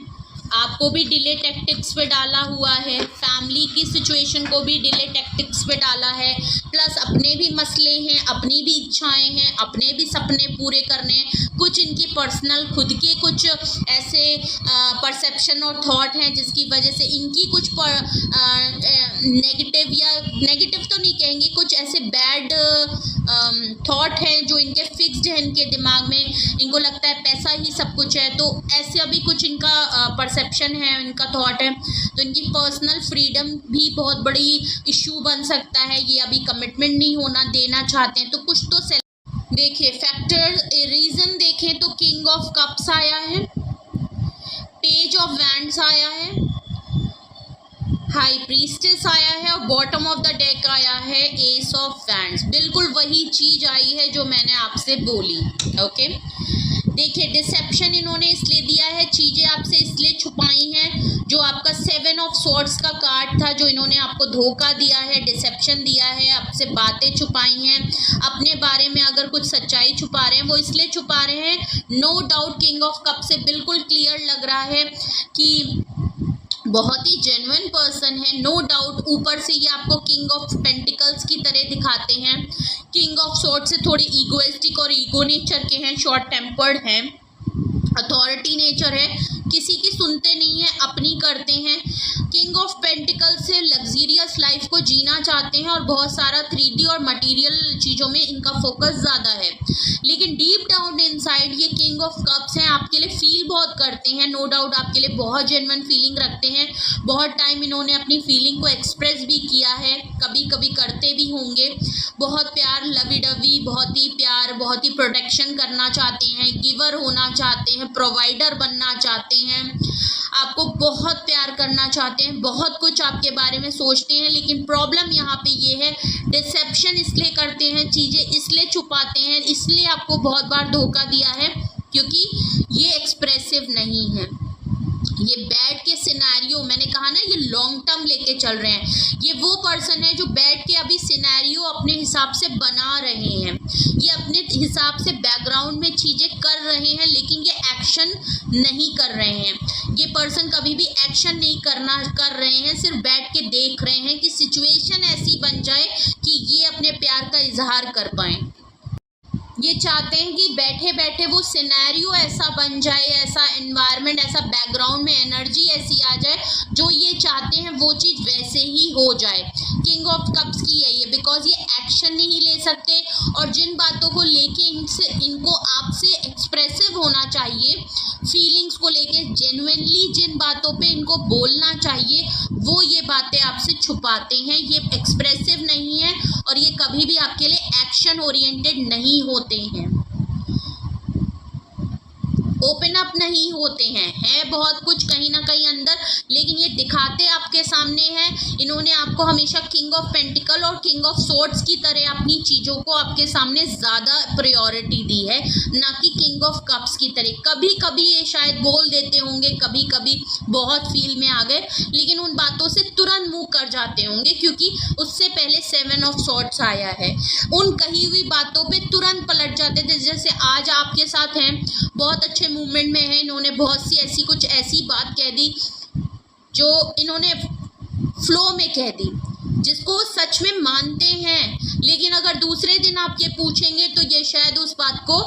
आपको भी डिले टैक्टिक्स पे डाला हुआ है, फैमिली की सिचुएशन को भी डिले टैक्टिक्स पे डाला है, प्लस अपने भी मसले हैं, अपनी भी इच्छाएं हैं, अपने भी सपने पूरे करने हैं, कुछ इनकी पर्सनल खुद के कुछ ऐसे परसेप्शन और थॉट हैं जिसकी वजह से इनकी कुछ नेगेटिव या नेगेटिव तो नहीं कहेंगे, कुछ ऐसे बैड थॉट हैं जो इनके फिक्स्ड हैं इनके दिमाग में। इनको लगता है पैसा ही सब कुछ है, तो ऐसे अभी कुछ इनका परसेप्शन है, इनका थॉट है। तो इनकी पर्सनल फ्रीडम भी बहुत बड़ी इशू बन सकता है। ये अभी कमिटमेंट नहीं होना देना चाहते हैं, तो कुछ तो देखिए फैक्टर रीज़न देखें तो किंग ऑफ कप्स आया है, पेज ऑफ वैंड्स आया है, हाई प्रीस्टेस आया है और बॉटम ऑफ द डेक आया है एस ऑफ वैंड्स। बिल्कुल वही चीज़ आई है जो मैंने आपसे बोली। ओके, देखिए डिसेप्शन इन्होंने इसलिए दिया है, चीज़ें आपसे इसलिए छुपाई हैं, जो आपका 7 ऑफ स्वॉर्ड्स का कार्ड था, जो इन्होंने आपको धोखा दिया है, डिसेप्शन दिया है, आपसे बातें छुपाई हैं, अपने बारे में अगर कुछ सच्चाई छुपा रहे हैं वो इसलिए छुपा रहे हैं। No doubt king of cup से बिल्कुल क्लियर लग रहा है कि बहुत ही जेन्युइन पर्सन है, नो डाउट। ऊपर से ये आपको किंग ऑफ पेंटिकल्स की तरह दिखाते हैं, किंग ऑफ स्वॉर्ड से थोड़े ईगोइस्टिक और ईगो नेचर के हैं, शॉर्ट टेम्पर्ड हैं, अथॉरिटी नेचर है, किसी की सुनते नहीं है, अपनी करते हैं। किंग ऑफ पेंटिकल्स से लग्जीरियस लाइफ को जीना चाहते हैं और बहुत सारा 3D और मटेरियल चीज़ों में इनका फोकस ज़्यादा है, लेकिन डीप डाउन इनसाइड ये किंग ऑफ कप्स हैं, आपके लिए फील बहुत करते हैं, नो डाउट आपके लिए बहुत जेन्युइन फीलिंग रखते हैं। बहुत टाइम इन्होंने अपनी फीलिंग को एक्सप्रेस भी किया है, कभी कभी करते भी होंगे। बहुत प्यार, लवी डवी, बहुत ही प्यार, बहुत ही प्रोटेक्शन करना चाहते हैं, गिवर होना चाहते हैं, प्रोवाइडर बनना चाहते हैं, आपको बहुत प्यार करना चाहते हैं, बहुत कुछ आपके बारे में सोचते हैं। लेकिन प्रॉब्लम यहाँ पे ये है, डिसेप्शन इसलिए करते हैं, चीज़ें इसलिए छुपाते हैं, इसलिए आपको बहुत बार धोखा दिया है क्योंकि ये एक्सप्रेसिव नहीं है। ये बैठ के सिनेरियो, मैंने कहा ना, ये लॉन्ग टर्म लेके चल रहे हैं। ये वो पर्सन है जो बैठ के अभी सिनेरियो अपने हिसाब से बना रहे हैं, ये अपने हिसाब से बैकग्राउंड में चीज़ें कर रहे हैं, लेकिन ये एक्शन नहीं कर रहे हैं। ये पर्सन कभी भी एक्शन नहीं कर रहे हैं, सिर्फ बैठ के देख रहे हैं कि सिचुएशन ऐसी बन जाए कि ये अपने प्यार का इजहार कर पाएँ। ये चाहते हैं कि बैठे बैठे वो सिनेरियो ऐसा बन जाए, ऐसा एनवायरनमेंट, ऐसा बैकग्राउंड में एनर्जी ऐसी आ जाए, जो ये चाहते हैं वो चीज़ वैसे ही हो जाए। किंग ऑफ कप्स की है ये, बिकॉज ये एक्शन नहीं ले सकते और जिन बातों को लेके इनको आपसे एक्सप्रेसिव होना चाहिए, फीलिंग्स को लेके जेन्युइनली जिन बातों पे इनको बोलना चाहिए, वो ये बातें आपसे छुपाते हैं। ये एक्सप्रेसिव नहीं है और ये कभी भी आपके लिए एक्शन ओरिएंटेड नहीं होते हैं, ओपन अप नहीं होते हैं, है बहुत कुछ कहीं ना कहीं अंदर, लेकिन ये दिखाते आपके सामने हैं। इन्होंने आपको हमेशा किंग ऑफ पेंटिकल और किंग ऑफ सोर्ड्स की तरह अपनी चीज़ों को आपके सामने ज़्यादा प्रायोरिटी दी है, ना कि किंग ऑफ कप्स की तरह। कभी कभी ये शायद बोल देते होंगे, कभी कभी बहुत फील में आ गए, लेकिन उन बातों से तुरंत मुँह कर जाते होंगे क्योंकि उससे पहले 7 ऑफ सॉर्ड्स आया है। उन कही हुई बातों पे तुरंत पलट जाते थे, जैसे आज आपके साथ हैं, बहुत अच्छे मूवमेंट में है, इन्होंने बहुत सी ऐसी बात कह दी जो इन्होंने फ्लो में कह दी, जिसको सच में मानते हैं, लेकिन अगर दूसरे दिन आप ये पूछेंगे तो ये शायद उस बात को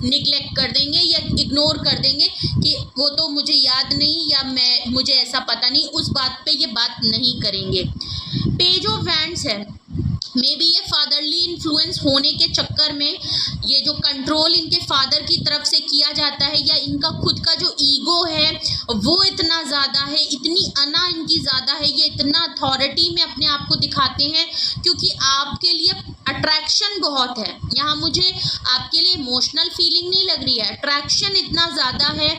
निगलेक्ट कर देंगे या इग्नोर कर देंगे कि वो तो मुझे याद नहीं या मुझे ऐसा पता नहीं, उस बात पे ये बात नहीं करेंगे। पेज ऑफ वैंड्स है, मे बी ये फादरली इन्फ्लुएंस होने के चक्कर में ये जो कंट्रोल इनके फादर की तरफ से किया जाता है, या इनका खुद का जो ईगो है वो इतना ज़्यादा है, इतनी अना इनकी ज़्यादा है, ये इतना अथॉरिटी में अपने आप को दिखाते हैं क्योंकि आपके लिए अट्रैक्शन बहुत है। यहाँ मुझे आपके लिए इमोशनल फीलिंग नहीं लग रही है, अट्रैक्शन इतना ज़्यादा है,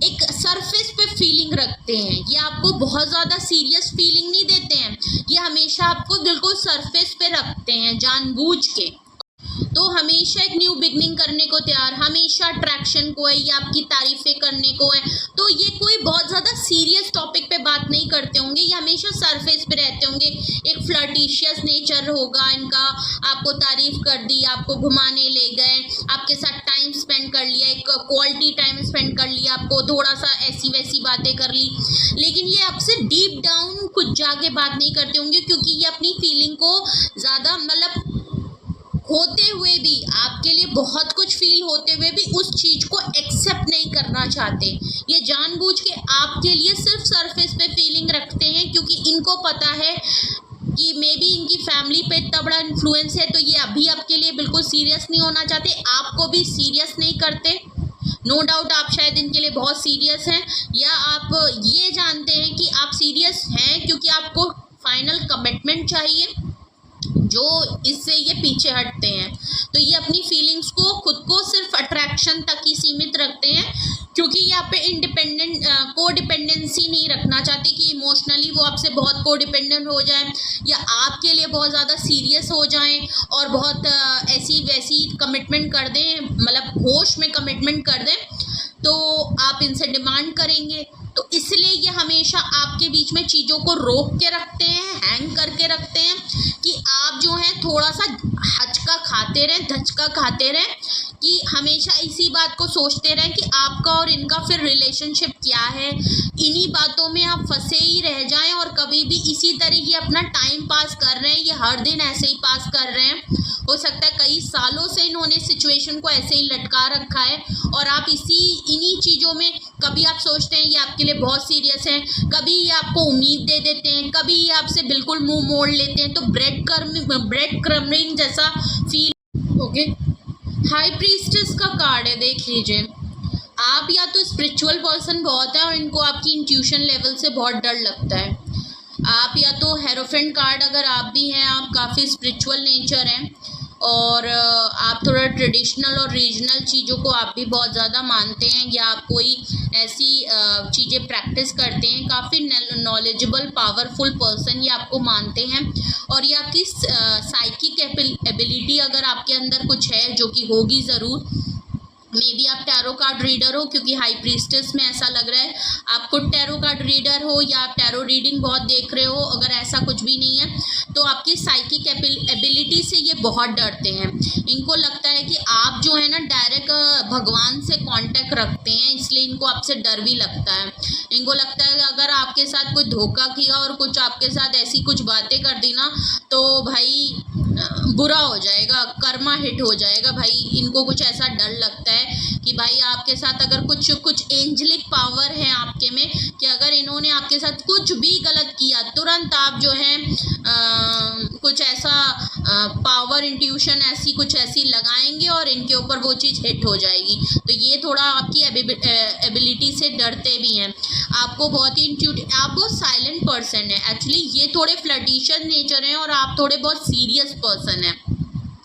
एक सरफेस पे फीलिंग रखते हैं, ये आपको बहुत ज़्यादा सीरियस फीलिंग नहीं देते हैं, ये हमेशा आपको बिल्कुल सरफेस पे रखते हैं जानबूझ के। तो हमेशा एक न्यू बिगनिंग करने को तैयार, हमेशा अट्रैक्शन को है या आपकी तारीफें करने को है। तो ये कोई बहुत ज़्यादा सीरियस टॉपिक पे बात नहीं करते होंगे, ये हमेशा सरफेस पे रहते होंगे। एक फ्लर्टिशियस नेचर होगा इनका, आपको तारीफ कर दी, आपको घुमाने ले गए, आपके साथ टाइम स्पेंड कर लिया, एक क्वालिटी टाइम स्पेंड कर लिया, आपको थोड़ा सा ऐसी वैसी बातें कर ली। लेकिन ये आपसे डीप डाउन कुछ जाके बात नहीं करते होंगे, क्योंकि ये अपनी फीलिंग को ज़्यादा मतलब होते हुए भी, आपके लिए बहुत कुछ फील होते हुए भी उस चीज़ को एक्सेप्ट नहीं करना चाहते। ये जानबूझ के आपके लिए सिर्फ सरफेस पे फीलिंग रखते हैं, क्योंकि इनको पता है कि मे बी इनकी फैमिली पे इतना बड़ा इन्फ्लुएंस है, तो ये अभी आपके लिए बिल्कुल सीरियस नहीं होना चाहते, आपको भी सीरियस नहीं करते। नो डाउट आप शायद इनके लिए बहुत सीरियस हैं, या आप ये जानते हैं कि आप सीरियस हैं क्योंकि आपको फाइनल कमिटमेंट चाहिए, जो इससे ये पीछे हटते हैं। तो ये अपनी फीलिंग्स को, खुद को सिर्फ अट्रैक्शन तक ही सीमित रखते हैं, क्योंकि यहाँ पे को डिपेंडेंसी नहीं रखना चाहते कि इमोशनली वो आपसे बहुत को डिपेंडेंट हो जाए, या आपके लिए बहुत ज़्यादा सीरियस हो जाएं और बहुत ऐसी वैसी कमिटमेंट कर दें, मतलब होश में कमिटमेंट कर दें, तो आप इनसे डिमांड करेंगे। तो इसलिए ये हमेशा आपके बीच में चीज़ों को रोक के रखते हैं, हैंग करके रखते हैं, कि आप जो है थोड़ा सा हचका खाते रहें, धचका खाते रहें, कि हमेशा इसी बात को सोचते रहें कि आपका और इनका फिर रिलेशनशिप क्या है। इन्हीं बातों में आप फंसे ही रह जाएं और कभी भी इसी तरह ये अपना टाइम पास कर रहे हैं, ये हर दिन ऐसे ही पास कर रहे हैं। हो सकता है कई सालों से इन्होंने सिचुएशन को ऐसे ही लटका रखा है, और आप इन्हीं चीज़ों में कभी आप सोचते हैं ये आपके लिए बहुत सीरियस है, कभी ये आपको उम्मीद दे देते हैं, कभी ये आपसे बिल्कुल मुंह मोड़ लेते हैं। तो ब्रेड क्रम्बिंग जैसा फील। ओके, हाई प्रीस्टेस का कार्ड है, देख लीजिए। आप या तो स्पिरिचुअल पर्सन बहुत है और इनको आपकी इंट्यूशन लेवल से बहुत डर लगता है। आप या तो हेरोफेंट कार्ड अगर आप भी हैं, आप काफ़ी स्पिरिचुअल नेचर हैं, और आप थोड़ा ट्रेडिशनल और रीजनल चीज़ों को आप भी बहुत ज़्यादा मानते हैं, या आप कोई ऐसी चीज़ें प्रैक्टिस करते हैं। काफ़ी नॉलेजेबल पावरफुल पर्सन ये आपको मानते हैं, और ये आपकी साइकिक एबिलिटी अगर आपके अंदर कुछ है, जो कि होगी ज़रूर। मे बी आप टैरो कार्ड रीडर हो, क्योंकि हाई प्रीस्टेस में ऐसा लग रहा है आप खुद टैरो कार्ड रीडर हो, या आप टैरो रीडिंग बहुत देख रहे हो। अगर ऐसा कुछ भी नहीं है तो आपकी साइकिक एबिलिटी से ये बहुत डरते हैं। इनको लगता है कि आप जो है ना डायरेक्ट भगवान से कांटेक्ट रखते हैं, इसलिए इनको आपसे डर भी लगता है। इनको लगता है कि अगर आपके साथ कोई धोखा किया और कुछ आपके साथ ऐसी कुछ बातें कर दी ना, तो भाई बुरा हो जाएगा, कर्मा हिट हो जाएगा। भाई इनको कुछ ऐसा डर लगता है कि भाई आपके साथ अगर कुछ एंजलिक पावर है आपके में, कि अगर इन्होंने आपके साथ कुछ भी गलत किया, तुरंत आप जो है कुछ ऐसा पावर इंट्यूशन ऐसी लगाएंगे और इनके ऊपर वो चीज़ हिट हो जाएगी। तो ये थोड़ा आपकी एबिलिटी से डरते भी हैं। आपको बहुत ही आप बहुत साइलेंट पर्सन है एक्चुअली। ये थोड़े फ्लर्टिशियस नेचर हैं और आप थोड़े बहुत सीरियस पर्सन हैं।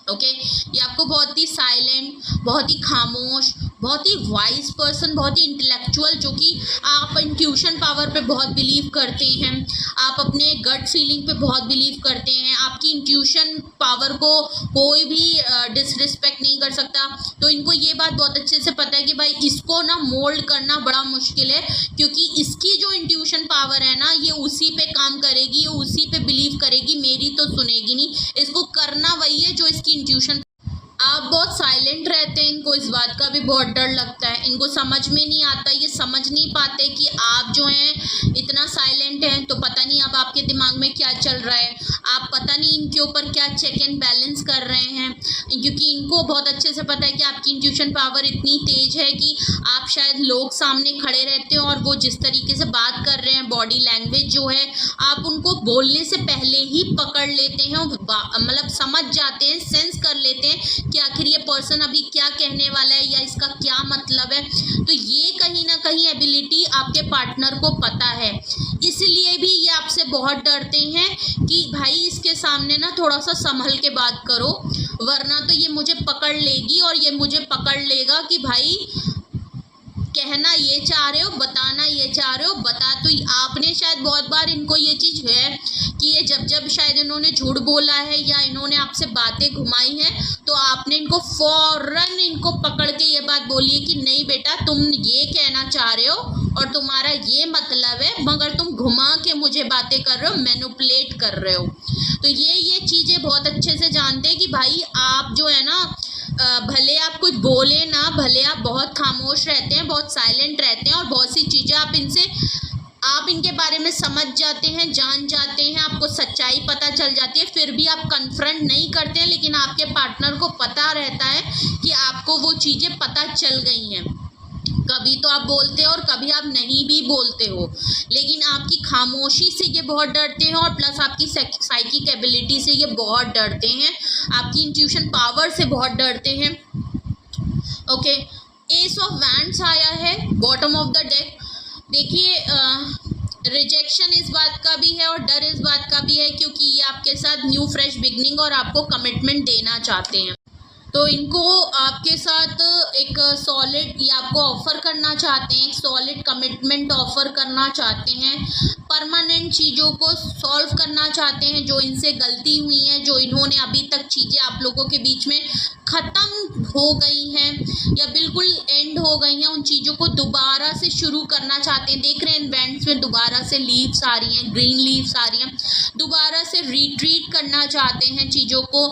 ओके, ये आपको बहुत ही साइलेंट, बहुत ही खामोश, बहुत ही वाइज पर्सन, बहुत ही इंटेलेक्चुअल, जो कि आप इंट्यूशन पावर पे बहुत बिलीव करते हैं, आप अपने गट फीलिंग पे बहुत बिलीव करते हैं। आपकी इंट्यूशन पावर को कोई भी डिसरिस्पेक्ट नहीं कर सकता। तो इनको ये बात बहुत अच्छे से पता है कि भाई इसको ना मोल्ड करना बड़ा मुश्किल है, क्योंकि इसकी जो इंट्यूशन पावर है ना, ये उसी पे काम करेगी, ये उसी पे बिलीव करेगी, मेरी तो सुनेगी नहीं। इसको करना वही है जो इसकी इंट्यूशन। आप बहुत साइलेंट रहते हैं, इनको इस बात का भी बहुत डर लगता है। इनको समझ में नहीं आता, ये समझ नहीं पाते कि आप जो हैं इतना साइलेंट हैं, तो पता नहीं अब आपके दिमाग में क्या चल रहा है, आप पता नहीं इनके ऊपर क्या चेक एंड बैलेंस कर रहे हैं। क्योंकि इनको बहुत अच्छे से पता है कि आपकी इंट्यूशन पावर इतनी तेज है कि आप शायद लोग सामने खड़े रहते हैं और वो जिस तरीके से बात कर रहे हैं, बॉडी लैंग्वेज जो है, आप उनको बोलने से पहले ही पकड़ लेते हैं, मतलब समझ जाते हैं, सेंस कर लेते हैं कि आखिर ये पर्सन अभी क्या कहने वाला है या इसका क्या मतलब है। तो ये कहीं ना कहीं एबिलिटी आपके पार्टनर को पता है, इसलिए भी ये आपसे बहुत डरते हैं कि भाई इसके सामने ना थोड़ा सा संभल के बात करो, वरना तो ये मुझे पकड़ लेगी और ये मुझे पकड़ लेगा कि भाई कहना ये चाह रहे हो, बताना ये चाह रहे हो, बता तो आपने शायद बहुत बार इनको ये चीज़ है कि ये जब शायद इन्होंने झूठ बोला है या इन्होंने आपसे बातें घुमाई हैं, तो आपने इनको फौरन इनको पकड़ के ये बात बोली है कि नहीं बेटा तुम ये कहना चाह रहे हो और तुम्हारा ये मतलब है, मगर तुम घुमा के मुझे बातें कर रहे हो, मैनिपुलेट कर रहे हो। तो ये चीज़ें बहुत अच्छे से जानते हैं कि भाई आप जो है ना, भले आप कुछ बोले ना, भले आप बहुत खामोश रहते हैं, बहुत साइलेंट रहते हैं और बहुत सी चीज़ें आप इनके बारे में समझ जाते हैं, जान जाते हैं, आपको सच्चाई पता चल जाती है, फिर भी आप कन्फ्रंट नहीं करते हैं, लेकिन आपके पार्टनर को पता रहता है कि आपको वो चीज़ें पता चल गई हैं। कभी तो आप बोलते हो और कभी आप नहीं भी बोलते हो, लेकिन आपकी खामोशी से ये बहुत डरते हैं और प्लस आपकी साइकिक एबिलिटी से ये बहुत डरते हैं, आपकी इंट्यूशन पावर से बहुत डरते हैं। ओके, एस ऑफ वैंड्स आया है बॉटम ऑफ द डेक। देखिए रिजेक्शन इस बात का भी है और डर इस बात का भी है, क्योंकि ये आपके साथ न्यू फ्रेश बिगनिंग और आपको कमिटमेंट देना चाहते हैं। तो इनको आपके साथ एक सॉलिड, ये आपको ऑफ़र करना चाहते हैं, एक सॉलिड कमिटमेंट ऑफ़र करना चाहते हैं, परमानेंट चीज़ों को सॉल्व करना चाहते हैं, जो इनसे गलती हुई है, जो इन्होंने अभी तक चीज़ें आप लोगों के बीच में ख़त्म हो गई हैं या बिल्कुल एंड हो गई हैं, उन चीज़ों को दोबारा से शुरू करना चाहते हैं। देख रहे हैं इवेंट्स में दोबारा से लीव्स आ रही हैं, ग्रीन लीव्स आ रही हैं, दोबारा से रिट्रीट करना चाहते हैं, चीज़ों को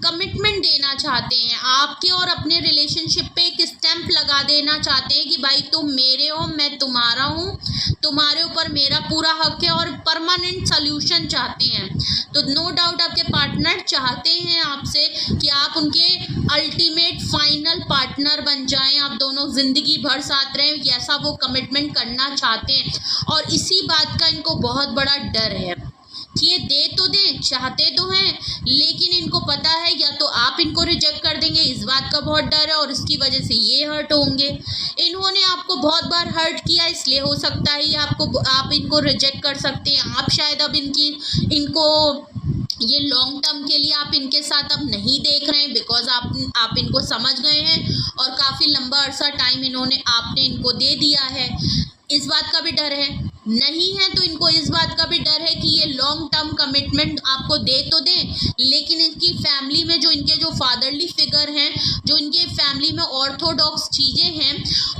कमिटमेंट देना चाहते हैं, आपके और अपने रिलेशनशिप पे एक स्टैंप लगा देना चाहते हैं कि भाई तुम मेरे हो, मैं तुम्हारा हूँ, तुम्हारे ऊपर मेरा पूरा हक है, और परमानेंट सल्यूशन चाहते हैं। तो नो डाउट आपके पार्टनर चाहते हैं आपसे कि आप उनके अल्टीमेट फाइनल पार्टनर बन जाएं, आप दोनों ज़िंदगी भर साथ रहें, ऐसा वो कमिटमेंट करना चाहते हैं। और इसी बात का इनको बहुत बड़ा डर है कि ये दे तो दें, चाहते तो हैं, लेकिन इनको पता है या तो आप इनको रिजेक्ट कर देंगे, इस बात का बहुत डर है, और इसकी वजह से ये हर्ट होंगे। इन्होंने आपको बहुत बार हर्ट किया, इसलिए हो सकता है आप इनको रिजेक्ट कर सकते हैं। आप शायद अब इनको ये लॉन्ग टर्म के लिए आप इनके साथ अब नहीं देख रहे हैं, बिकॉज आप इनको समझ गए हैं और काफ़ी लंबा अरसा टाइम आपने इनको दे दिया है। इस बात का भी डर है, नहीं है तो इनको इस बात का भी डर है कि ये लॉन्ग टर्म कमिटमेंट आपको दे तो दें, लेकिन इनकी फैमिली में जो इनके जो फादरली फिगर हैं, जो इनके फैमिली में ऑर्थोडॉक्स चीज़ें हैं,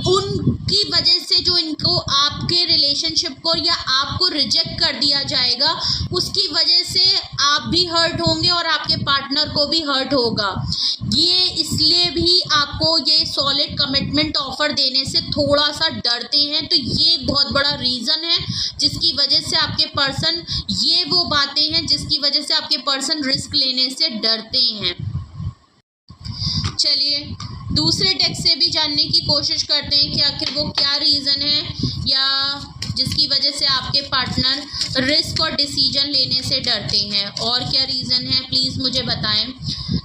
उनकी वजह से जो इनको आपके रिलेशनशिप को या आपको रिजेक्ट कर दिया जाएगा, उसकी वजह से आप भी हर्ट होंगे और आपके पार्टनर को भी हर्ट होगा। ये इसलिए भी आपको ये सॉलिड कमिटमेंट ऑफर देने से थोड़ा सा डरते हैं। तो ये एक बहुत बड़ा रीज़न है जिसकी वजह से आपके पर्सन, ये वो बातें हैं जिसकी वजह से आपके पर्सन रिस्क लेने से डरते हैं। चलिए दूसरे टेक्स्ट से भी जानने की कोशिश करते हैं कि आखिर वो क्या रीज़न है या जिसकी वजह से आपके पार्टनर रिस्क और डिसीजन लेने से डरते हैं। और क्या रीज़न है प्लीज़ मुझे बताएं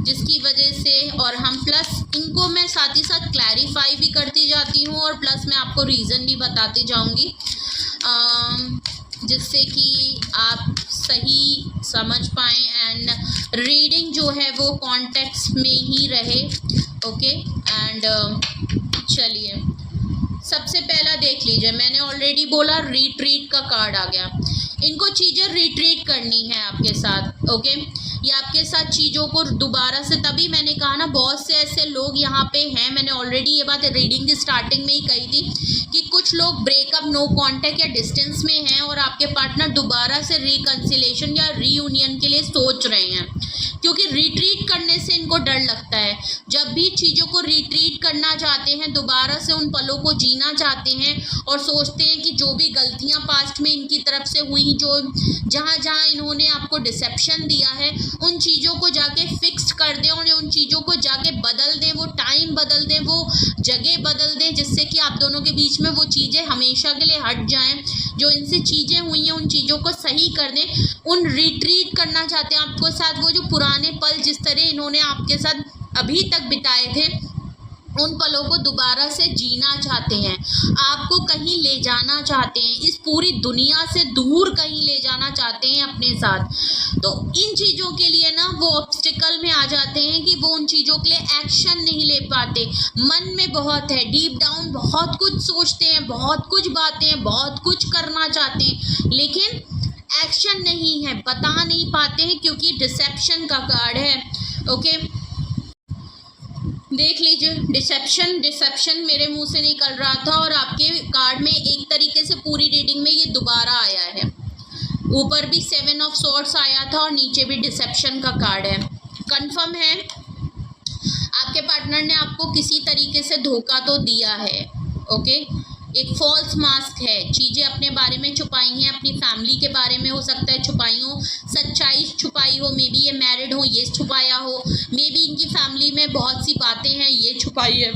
जिसकी वजह से, और हम प्लस इनको मैं साथ ही साथ क्लैरिफाई भी करती जाती हूँ और प्लस मैं आपको रीज़न भी बताती जाऊँगी, जिससे कि आप सही समझ पाएँ एंड रीडिंग जो है वो कॉन्टेक्स्ट में ही रहे। ओके एंड चलिए सबसे पहला देख लीजिए, मैंने ऑलरेडी बोला रिट्रीट का कार्ड आ गया। इनको चीज़ें रिट्रीट करनी है आपके साथ। ओके, ये आपके साथ चीज़ों को दोबारा से, तभी मैंने कहा ना बहुत से ऐसे लोग यहाँ पे हैं, मैंने ऑलरेडी ये बात रीडिंग की स्टार्टिंग में ही कही थी कि कुछ लोग ब्रेकअप, नो कांटेक्ट या डिस्टेंस में हैं और आपके पार्टनर दोबारा से रिकन्सिलेशन या रीयूनियन के लिए सोच रहे हैं, क्योंकि रिट्रीट करने से इनको डर लगता है। जब भी चीज़ों को रिट्रीट करना चाहते हैं, दोबारा से उन पलों को जीना चाहते हैं और सोचते हैं कि जो भी गलतियाँ पास्ट में इनकी तरफ से हुई, जो जहाँ इन्होंने आपको डिसेप्शन दिया है, उन चीज़ों को जाके फिक्स कर दें और उन चीज़ों को जाके बदल दें, वो टाइम बदल दें, वो जगह बदल दें, जिससे कि आप दोनों के बीच में वो चीज़ें हमेशा के लिए हट जाएं। जो इनसे चीज़ें हुई हैं उन चीज़ों को सही कर दें, उन रिट्रीट करना चाहते हैं आपके साथ। वो जो पुराने पल जिस तरह इन्होंने आपके साथ अभी तक बिताए थे, उन पलों को दोबारा से जीना चाहते हैं, आपको कहीं ले जाना चाहते हैं, इस पूरी दुनिया से दूर कहीं ले जाना चाहते हैं अपने साथ। तो इन चीज़ों के लिए ना वो ऑब्स्टिकल में आ जाते हैं कि वो उन चीज़ों के लिए एक्शन नहीं ले पाते। मन में बहुत है, डीप डाउन बहुत कुछ सोचते हैं, बहुत कुछ बातें हैं, बहुत कुछ करना चाहते हैं, लेकिन एक्शन नहीं है, बता नहीं पाते हैं क्योंकि डिसेप्शन का कार्ड है। ओके, देख लीजिए, डिसेप्शन मेरे मुंह से निकल रहा था और आपके कार्ड में एक तरीके से पूरी रीडिंग में ये दोबारा आया है। ऊपर भी 7 ऑफ सॉर्ड्स आया था और नीचे भी डिसेप्शन का कार्ड है। कंफर्म है आपके पार्टनर ने आपको किसी तरीके से धोखा तो दिया है। ओके, एक फॉल्स मास्क है, चीज़ें अपने बारे में छुपाई हैं, अपनी फैमिली के बारे में हो सकता है छुपाई हो, सच्चाई छुपाई हो, मे बी ये मैरिड हो ये छुपाया हो, मे बी इनकी फैमिली में बहुत सी बातें हैं ये छुपाई है।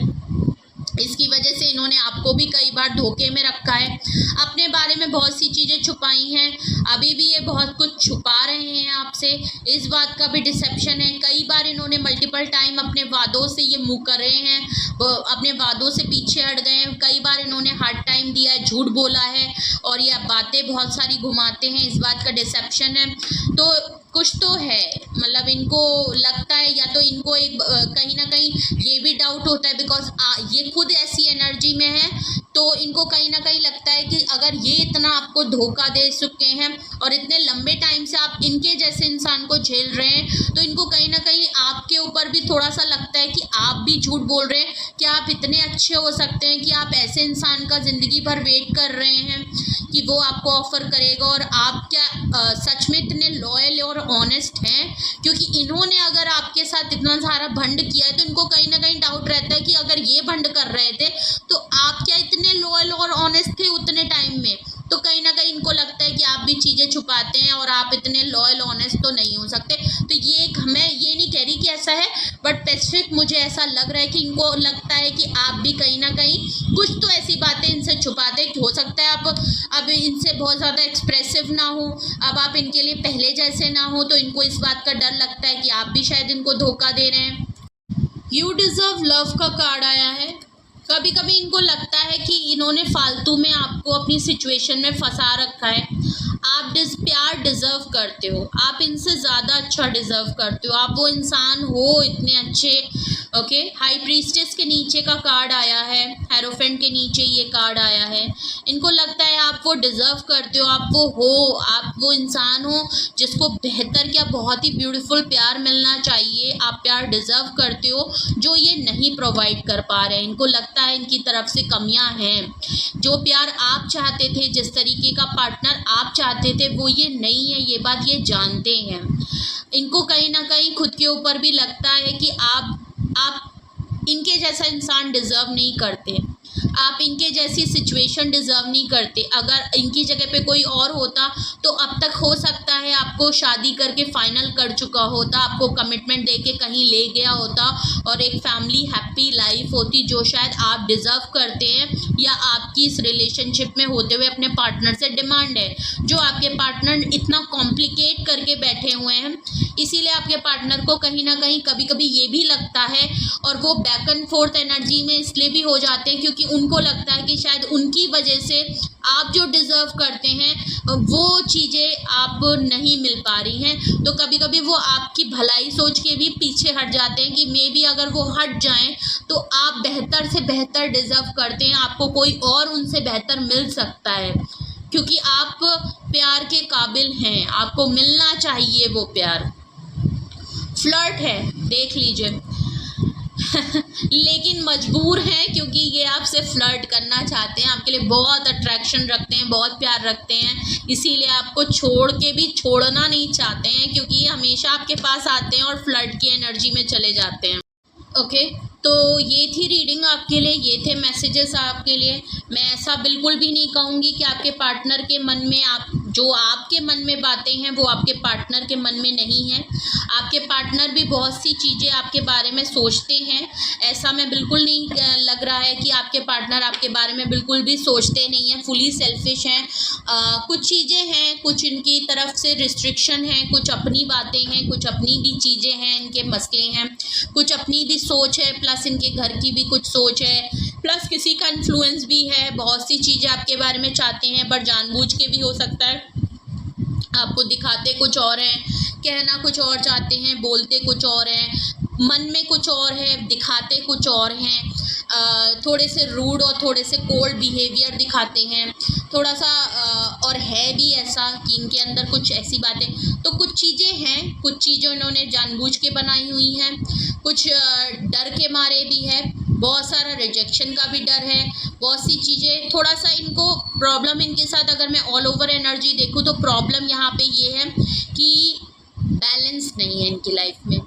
इसकी वजह से इन्होंने आपको भी कई बार धोखे में रखा है, अपने बारे में बहुत सी चीज़ें छुपाई हैं, अभी भी ये बहुत कुछ छुपा रहे हैं आपसे, इस बात का भी डिसेप्शन है। कई बार इन्होंने मल्टीपल टाइम अपने वादों से ये मुँह कर रहे हैं, अपने वादों से पीछे हट गए हैं, कई बार इन्होंने हार्ड टाइम दिया है, झूठ बोला है और ये बातें बहुत सारी घुमाते हैं, इस बात का डिसेप्शन है। तो कुछ तो है, मतलब इनको लगता है या तो इनको एक कहीं ना कहीं ये भी डाउट होता है बिकॉज ये खुद ऐसी एनर्जी में है, तो इनको कहीं ना कहीं लगता है कि अगर ये इतना आपको धोखा दे चुके हैं और इतने लंबे टाइम से आप इनके जैसे इंसान को झेल रहे हैं, तो इनको कहीं ना कहीं आपके ऊपर भी थोड़ा सा लगता है कि आप भी झूठ बोल रहे हैं, कि आप इतने अच्छे हो सकते हैं कि आप ऐसे इंसान का ज़िंदगी भर वेट कर रहे हैं कि वो आपको ऑफ़र करेगा, और आप क्या सच में इतने लॉयल और ऑनेस्ट हैं, क्योंकि इन्होंने अगर आपके साथ इतना सारा भंड किया है तो इनको कहीं ना कहीं डाउट रहता है कि अगर ये भंड कर रहे थे तो आप क्या इतने लॉयल और ऑनेस्ट थे उतने टाइम में। तो कहीं ना कहीं इनको लगता है कि आप भी चीज़ें छुपाते हैं और आप इतने लॉयल ऑनेस्ट तो नहीं हो सकते। तो ये मैं ये नहीं कह रही कि ऐसा है, बट स्पेसिफिक मुझे ऐसा लग रहा है कि इनको लगता है कि आप भी कहीं ना कहीं कुछ तो ऐसी बातें इनसे छुपाते। हो सकता है आप अब इनसे बहुत ज़्यादा एक्सप्रेसिव ना हो, अब आप इनके लिए पहले जैसे ना हो, तो इनको इस बात का डर लगता है कि आप भी शायद इनको धोखा दे रहे हैं। यू डिज़र्व लव का कार्ड आया है। कभी कभी इनको लगता है कि इन्होंने फालतू में आपको अपनी सिचुएशन में फंसा रखा है। आप प्यार डिज़र्व करते हो, आप इनसे ज़्यादा अच्छा डिज़र्व करते हो, आप वो इंसान हो इतने अच्छे। ओके, हाई प्रीस्टेस के नीचे का कार्ड आया है, हेरोफेंट के नीचे ये कार्ड आया है। इनको लगता है आप वो डिज़र्व करते हो, आप वो हो, आप वो इंसान हो जिसको बेहतर क्या बहुत ही ब्यूटीफुल प्यार मिलना चाहिए। आप प्यार डिज़र्व करते हो जो ये नहीं प्रोवाइड कर पा रहे हैं। इनको लगता है इनकी तरफ से कमियां हैं। जो प्यार आप चाहते थे, जिस तरीके का पार्टनर आप चाहते थे, वो ये नहीं है, ये बात ये जानते हैं। इनको कहीं ना कहीं खुद के ऊपर भी लगता है कि आप इनके जैसा इंसान डिज़र्व नहीं करते, आप इनके जैसी सिचुएशन डिज़र्व नहीं करते। अगर इनकी जगह पे कोई और होता तो अब तक हो सकता है आपको शादी करके फाइनल कर चुका होता, आपको कमिटमेंट देके कहीं ले गया होता और एक फैमिली हैप्पी लाइफ होती जो शायद आप डिज़र्व करते हैं, या आपकी इस रिलेशनशिप में होते हुए अपने पार्टनर से डिमांड है, जो आपके पार्टनर इतना कॉम्प्लिकेट करके बैठे हुए हैं। इसीलिए आपके पार्टनर को कहीं ना कहीं कभी कभी ये भी लगता है, और वो बैक एंड फोर्थ एनर्जी में इसलिए भी हो जाते हैं क्योंकि उनको लगता है कि शायद उनकी वजह से आप जो डिज़र्व करते हैं वो चीज़ें आप नहीं मिल पा रही हैं। तो कभी कभी वो आपकी भलाई सोच के भी पीछे हट जाते हैं कि मे बी अगर वो हट जाएं तो आप बेहतर से बेहतर डिज़र्व करते हैं, आपको कोई और उनसे बेहतर मिल सकता है, क्योंकि आप प्यार के काबिल हैं, आपको मिलना चाहिए वो प्यार। फ्लर्ट है, देख लीजिए लेकिन मजबूर हैं क्योंकि ये आपसे फ्लर्ट करना चाहते हैं, आपके लिए बहुत अट्रैक्शन रखते हैं, बहुत प्यार रखते हैं, इसीलिए आपको छोड़ के भी छोड़ना नहीं चाहते हैं, क्योंकि ये हमेशा आपके पास आते हैं और फ्लर्ट की एनर्जी में चले जाते हैं। ओके, तो ये थी रीडिंग आपके लिए, ये थे मैसेजेस आपके लिए। मैं ऐसा बिल्कुल भी नहीं कहूँगी कि आपके पार्टनर के मन में आप जो आपके मन में बातें हैं वो आपके पार्टनर के मन में नहीं है। आपके पार्टनर भी बहुत सी चीज़ें आपके बारे में सोचते हैं। ऐसा मैं बिल्कुल नहीं लग रहा है कि आपके पार्टनर आपके बारे में बिल्कुल भी सोचते नहीं हैं, फुली सेल्फिश हैं। कुछ चीज़ें हैं, कुछ इनकी तरफ से रिस्ट्रिक्शन है, कुछ अपनी बातें हैं, कुछ अपनी भी चीज़ें हैं, इनके मसले हैं, कुछ अपनी भी सोच है, प्लस इनके घर की भी कुछ सोच है, प्लस किसी का इन्फ्लुएंस भी है। बहुत सी चीज़ें आपके बारे में चाहते हैं पर जानबूझ के भी हो सकता है। आपको दिखाते कुछ और हैं, कहना कुछ और चाहते हैं, बोलते कुछ और हैं, मन में कुछ और है, दिखाते कुछ और हैं। थोड़े से रूड और थोड़े से कोल्ड बिहेवियर दिखाते हैं, थोड़ा सा और है भी ऐसा कि इनके अंदर कुछ ऐसी बातें। तो कुछ चीज़ें हैं, कुछ चीज़ें इन्होंने जानबूझ के बनाई हुई हैं, कुछ डर के मारे भी है, बहुत सारा रिजेक्शन का भी डर है, बहुत सी चीज़ें। थोड़ा सा इनको प्रॉब्लम इनके साथ अगर मैं ऑल ओवर एनर्जी देखूँ तो प्रॉब्लम यहाँ पे ये है कि बैलेंस नहीं है इनकी लाइफ में।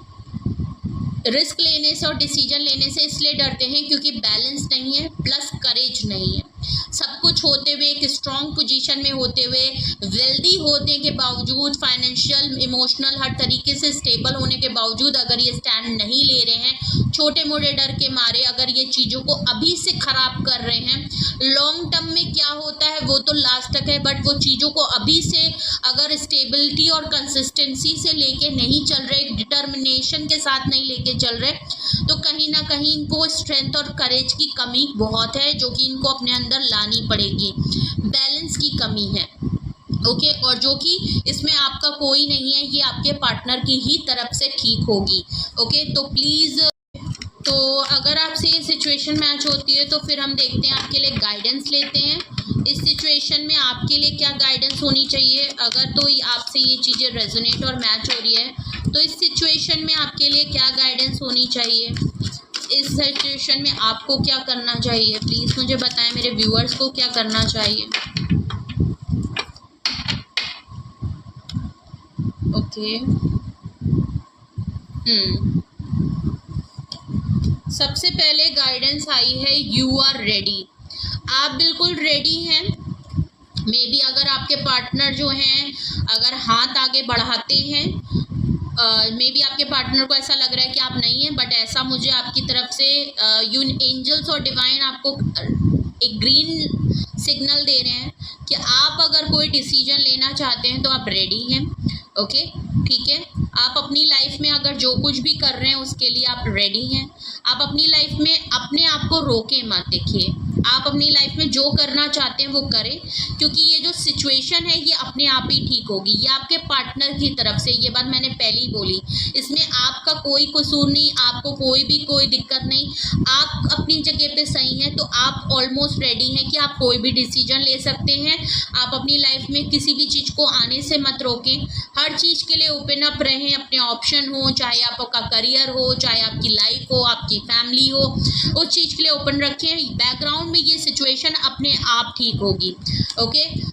रिस्क लेने से और डिसीजन लेने से इसलिए डरते हैं क्योंकि बैलेंस नहीं है, प्लस करेज नहीं है। सब कुछ होते हुए, एक स्ट्रॉन्ग पोजीशन में होते हुए, वेल्दी होने के बावजूद, फाइनेंशियल इमोशनल हर तरीके से स्टेबल होने के बावजूद अगर ये स्टैंड नहीं ले रहे हैं, छोटे मोटे डर के मारे अगर ये चीज़ों को अभी से ख़राब कर रहे हैं, लॉन्ग टर्म में क्या होता है वो तो लास्ट तक है, बट वो चीज़ों को अभी से अगर स्टेबिलिटी और कंसिस्टेंसी से लेके नहीं चल रहे, डिटर्मिनेशन के साथ नहीं लेके चल रहे, तो कहीं ना कहीं इनको स्ट्रेंथ और करेज की कमी बहुत है, जो कि इनको अपने अंदर लानी पड़ेगी। बैलेंस की कमी है, ओके। और जो कि इसमें आपका कोई नहीं है, ये आपके पार्टनर की ही तरफ से ठीक होगी, ओके। तो प्लीज़, तो अगर आपसे ये सिचुएशन मैच होती है तो फिर हम देखते हैं, आपके लिए गाइडेंस लेते हैं। इस सिचुएशन में आपके लिए क्या गाइडेंस होनी चाहिए। अगर तो आपसे ये चीज़ें रेजोनेट और मैच हो रही है तो इस सिचुएशन में आपके लिए क्या गाइडेंस होनी चाहिए, इस सिचुएशन में आपको क्या करना चाहिए, प्लीज़ मुझे बताएं। मेरे व्यूअर्स को क्या करना चाहिए, ओके। सबसे पहले गाइडेंस आई है, यू आर रेडी। आप बिल्कुल रेडी हैं। मे बी अगर आपके पार्टनर जो हैं अगर हाथ आगे बढ़ाते हैं, मे बी आपके पार्टनर को ऐसा लग रहा है कि आप नहीं हैं, बट ऐसा मुझे आपकी तरफ से एंजल्स और डिवाइन आपको एक ग्रीन सिग्नल दे रहे हैं कि आप अगर कोई डिसीजन लेना चाहते हैं तो आप रेडी हैं, ओके, ठीक है। आप अपनी लाइफ में अगर जो कुछ भी कर रहे हैं उसके लिए आप रेडी हैं। आप अपनी लाइफ में अपने आप को रोके मत। देखिए, आप अपनी लाइफ में जो करना चाहते हैं वो करें, क्योंकि ये जो सिचुएशन है ये अपने आप ही ठीक होगी। ये आपके पार्टनर की तरफ से, ये बात मैंने पहले ही बोली, इसमें आपका कोई कसूर नहीं, आपको कोई दिक्कत नहीं। आप अपनी जगह पे सही हैं, तो आप ऑलमोस्ट रेडी हैं कि आप कोई भी डिसीजन ले सकते हैं। आप अपनी लाइफ में किसी भी चीज़ को आने से मत रोकें, हर चीज़ के लिए ओपन अप रहें। अपने ऑप्शन हो, चाहे आपका करियर हो, चाहे आपकी लाइफ हो, आपकी फैमिली हो, उस चीज़ के लिए ओपन रखें। बैकग्राउंड में ये सिचुएशन अपने आप ठीक होगी, ओके।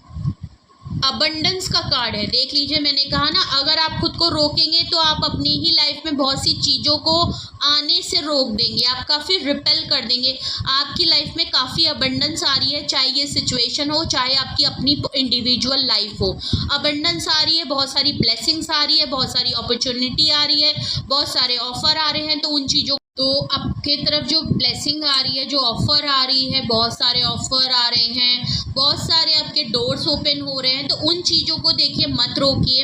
अबंडेंस का कार्ड है, देख लीजिए। मैंने कहा ना, अगर आप खुद को रोकेंगे तो आप अपनी ही लाइफ में बहुत सी चीज़ों को आने से रोक देंगे, आप काफ़ी रिपेल कर देंगे। आपकी लाइफ में काफ़ी अबंडेंस आ रही है, चाहे ये सिचुएशन हो, चाहे आपकी अपनी इंडिविजुअल लाइफ हो। अबंडेंस आ रही है, बहुत सारी ब्लेसिंग्स आ रही है, बहुत सारी अपॉर्चुनिटी आ रही है, बहुत सारे ऑफर आ रहे हैं। तो उन चीज़ों, तो आपके तरफ जो ब्लेसिंग आ रही है, जो ऑफ़र आ रही है, बहुत सारे ऑफ़र आ रहे हैं, बहुत सारे आपके डोर्स ओपन हो रहे हैं। तो उन चीज़ों को देखिए, मत रोकिए,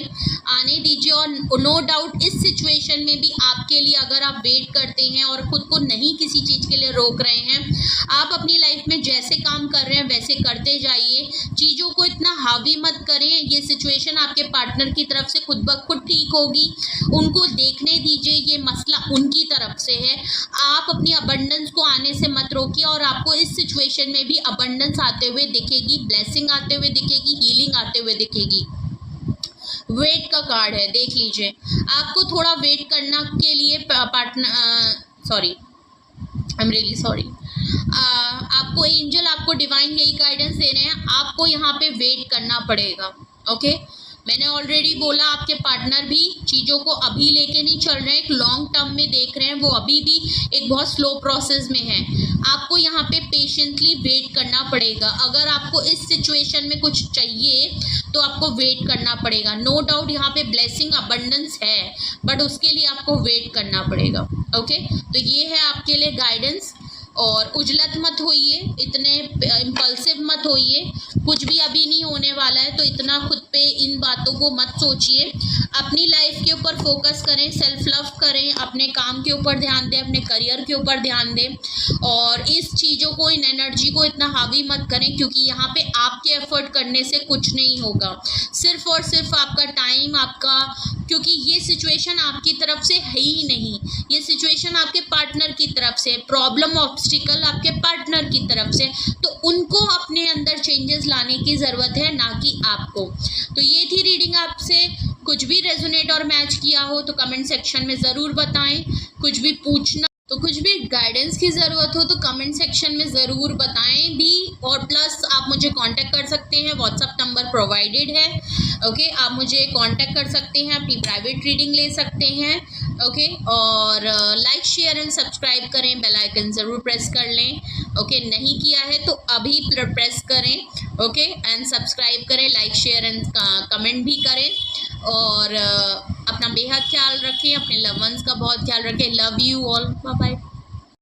आने दीजिए। और नो डाउट इस सिचुएशन में भी आपके लिए, अगर आप वेट करते हैं और ख़ुद को नहीं किसी चीज़ के लिए रोक रहे हैं, आप अपनी लाइफ में जैसे काम कर रहे हैं वैसे करते जाइए। चीज़ों को इतना हावी मत करें। ये सिचुएशन आपके पार्टनर की तरफ से खुद ब खुद ठीक होगी, उनको देखने दीजिए, ये मसला उनकी तरफ से है। आप अपनी अबंडेंस को आने से मत रोकिए, और आपको इस सिचुएशन में भी अबंडेंस आते हुए दिखेगी, ब्लेसिंग आते हुए दिखेगी, हीलिंग आते हुए दिखेगी। वेट का कार्ड है, देख लीजिए। आपको थोड़ा वेट करना के लिए आपको एंजल, आपको डिवाइन यही गाइडेंस दे रहे हैं, आपको यहाँ पे वेट करना पड़ेगा, ओके। मैंने ऑलरेडी बोला आपके पार्टनर भी चीज़ों को अभी लेके नहीं चल रहे हैं, एक लॉन्ग टर्म में देख रहे हैं, वो अभी भी एक बहुत स्लो प्रोसेस में है। आपको यहाँ पे पेशेंटली वेट करना पड़ेगा। अगर आपको इस सिचुएशन में कुछ चाहिए तो आपको वेट करना पड़ेगा। नो डाउट यहाँ पे ब्लेसिंग अबंडेंस है, बट उसके लिए आपको वेट करना पड़ेगा। ओके, तो ये है आपके लिए गाइडेंस। और उजलत मत होइए, इतने इम्पल्सिव मत होइए, कुछ भी अभी नहीं होने वाला है तो इतना खुद पे इन बातों को मत सोचिए। अपनी लाइफ के ऊपर फोकस करें, सेल्फ लव करें, अपने काम के ऊपर ध्यान दें, अपने करियर के ऊपर ध्यान दें, और इस चीज़ों को, इन एनर्जी को इतना हावी मत करें, क्योंकि यहाँ पे आपके एफर्ट करने से कुछ नहीं होगा। सिर्फ और सिर्फ आपका टाइम, आपका, क्योंकि ये सिचुएशन आपकी तरफ से है ही नहीं, ये सिचुएशन आपके पार्टनर की तरफ से, प्रॉब्लम ऑब्स्टिकल आपके पार्टनर की तरफ से, तो उनको अपने अंदर चेंजेस लाने की ज़रूरत है, ना कि आपको। तो ये थी रीडिंग। आपसे कुछ भी रेजोनेट और मैच किया हो तो कमेंट सेक्शन में ज़रूर बताएं। कुछ भी पूछना तो, कुछ भी गाइडेंस की ज़रूरत हो तो कमेंट सेक्शन में ज़रूर बताएं भी। और प्लस आप मुझे कांटेक्ट कर सकते हैं, व्हाट्सअप नंबर प्रोवाइडेड है। ओके, आप मुझे कांटेक्ट कर सकते हैं, अपनी प्राइवेट रीडिंग ले सकते हैं। ओके, और लाइक, शेयर एंड सब्सक्राइब करें, बेल आइकन ज़रूर प्रेस कर लें। ओके, नहीं किया है तो अभी प्रेस करें। ओके, एंड सब्सक्राइब करें, लाइक, शेयर एंड कमेंट भी करें। और अपना बेहद ख्याल रखें, अपने लव वंस का बहुत ख्याल रखें। Love you all, bye bye.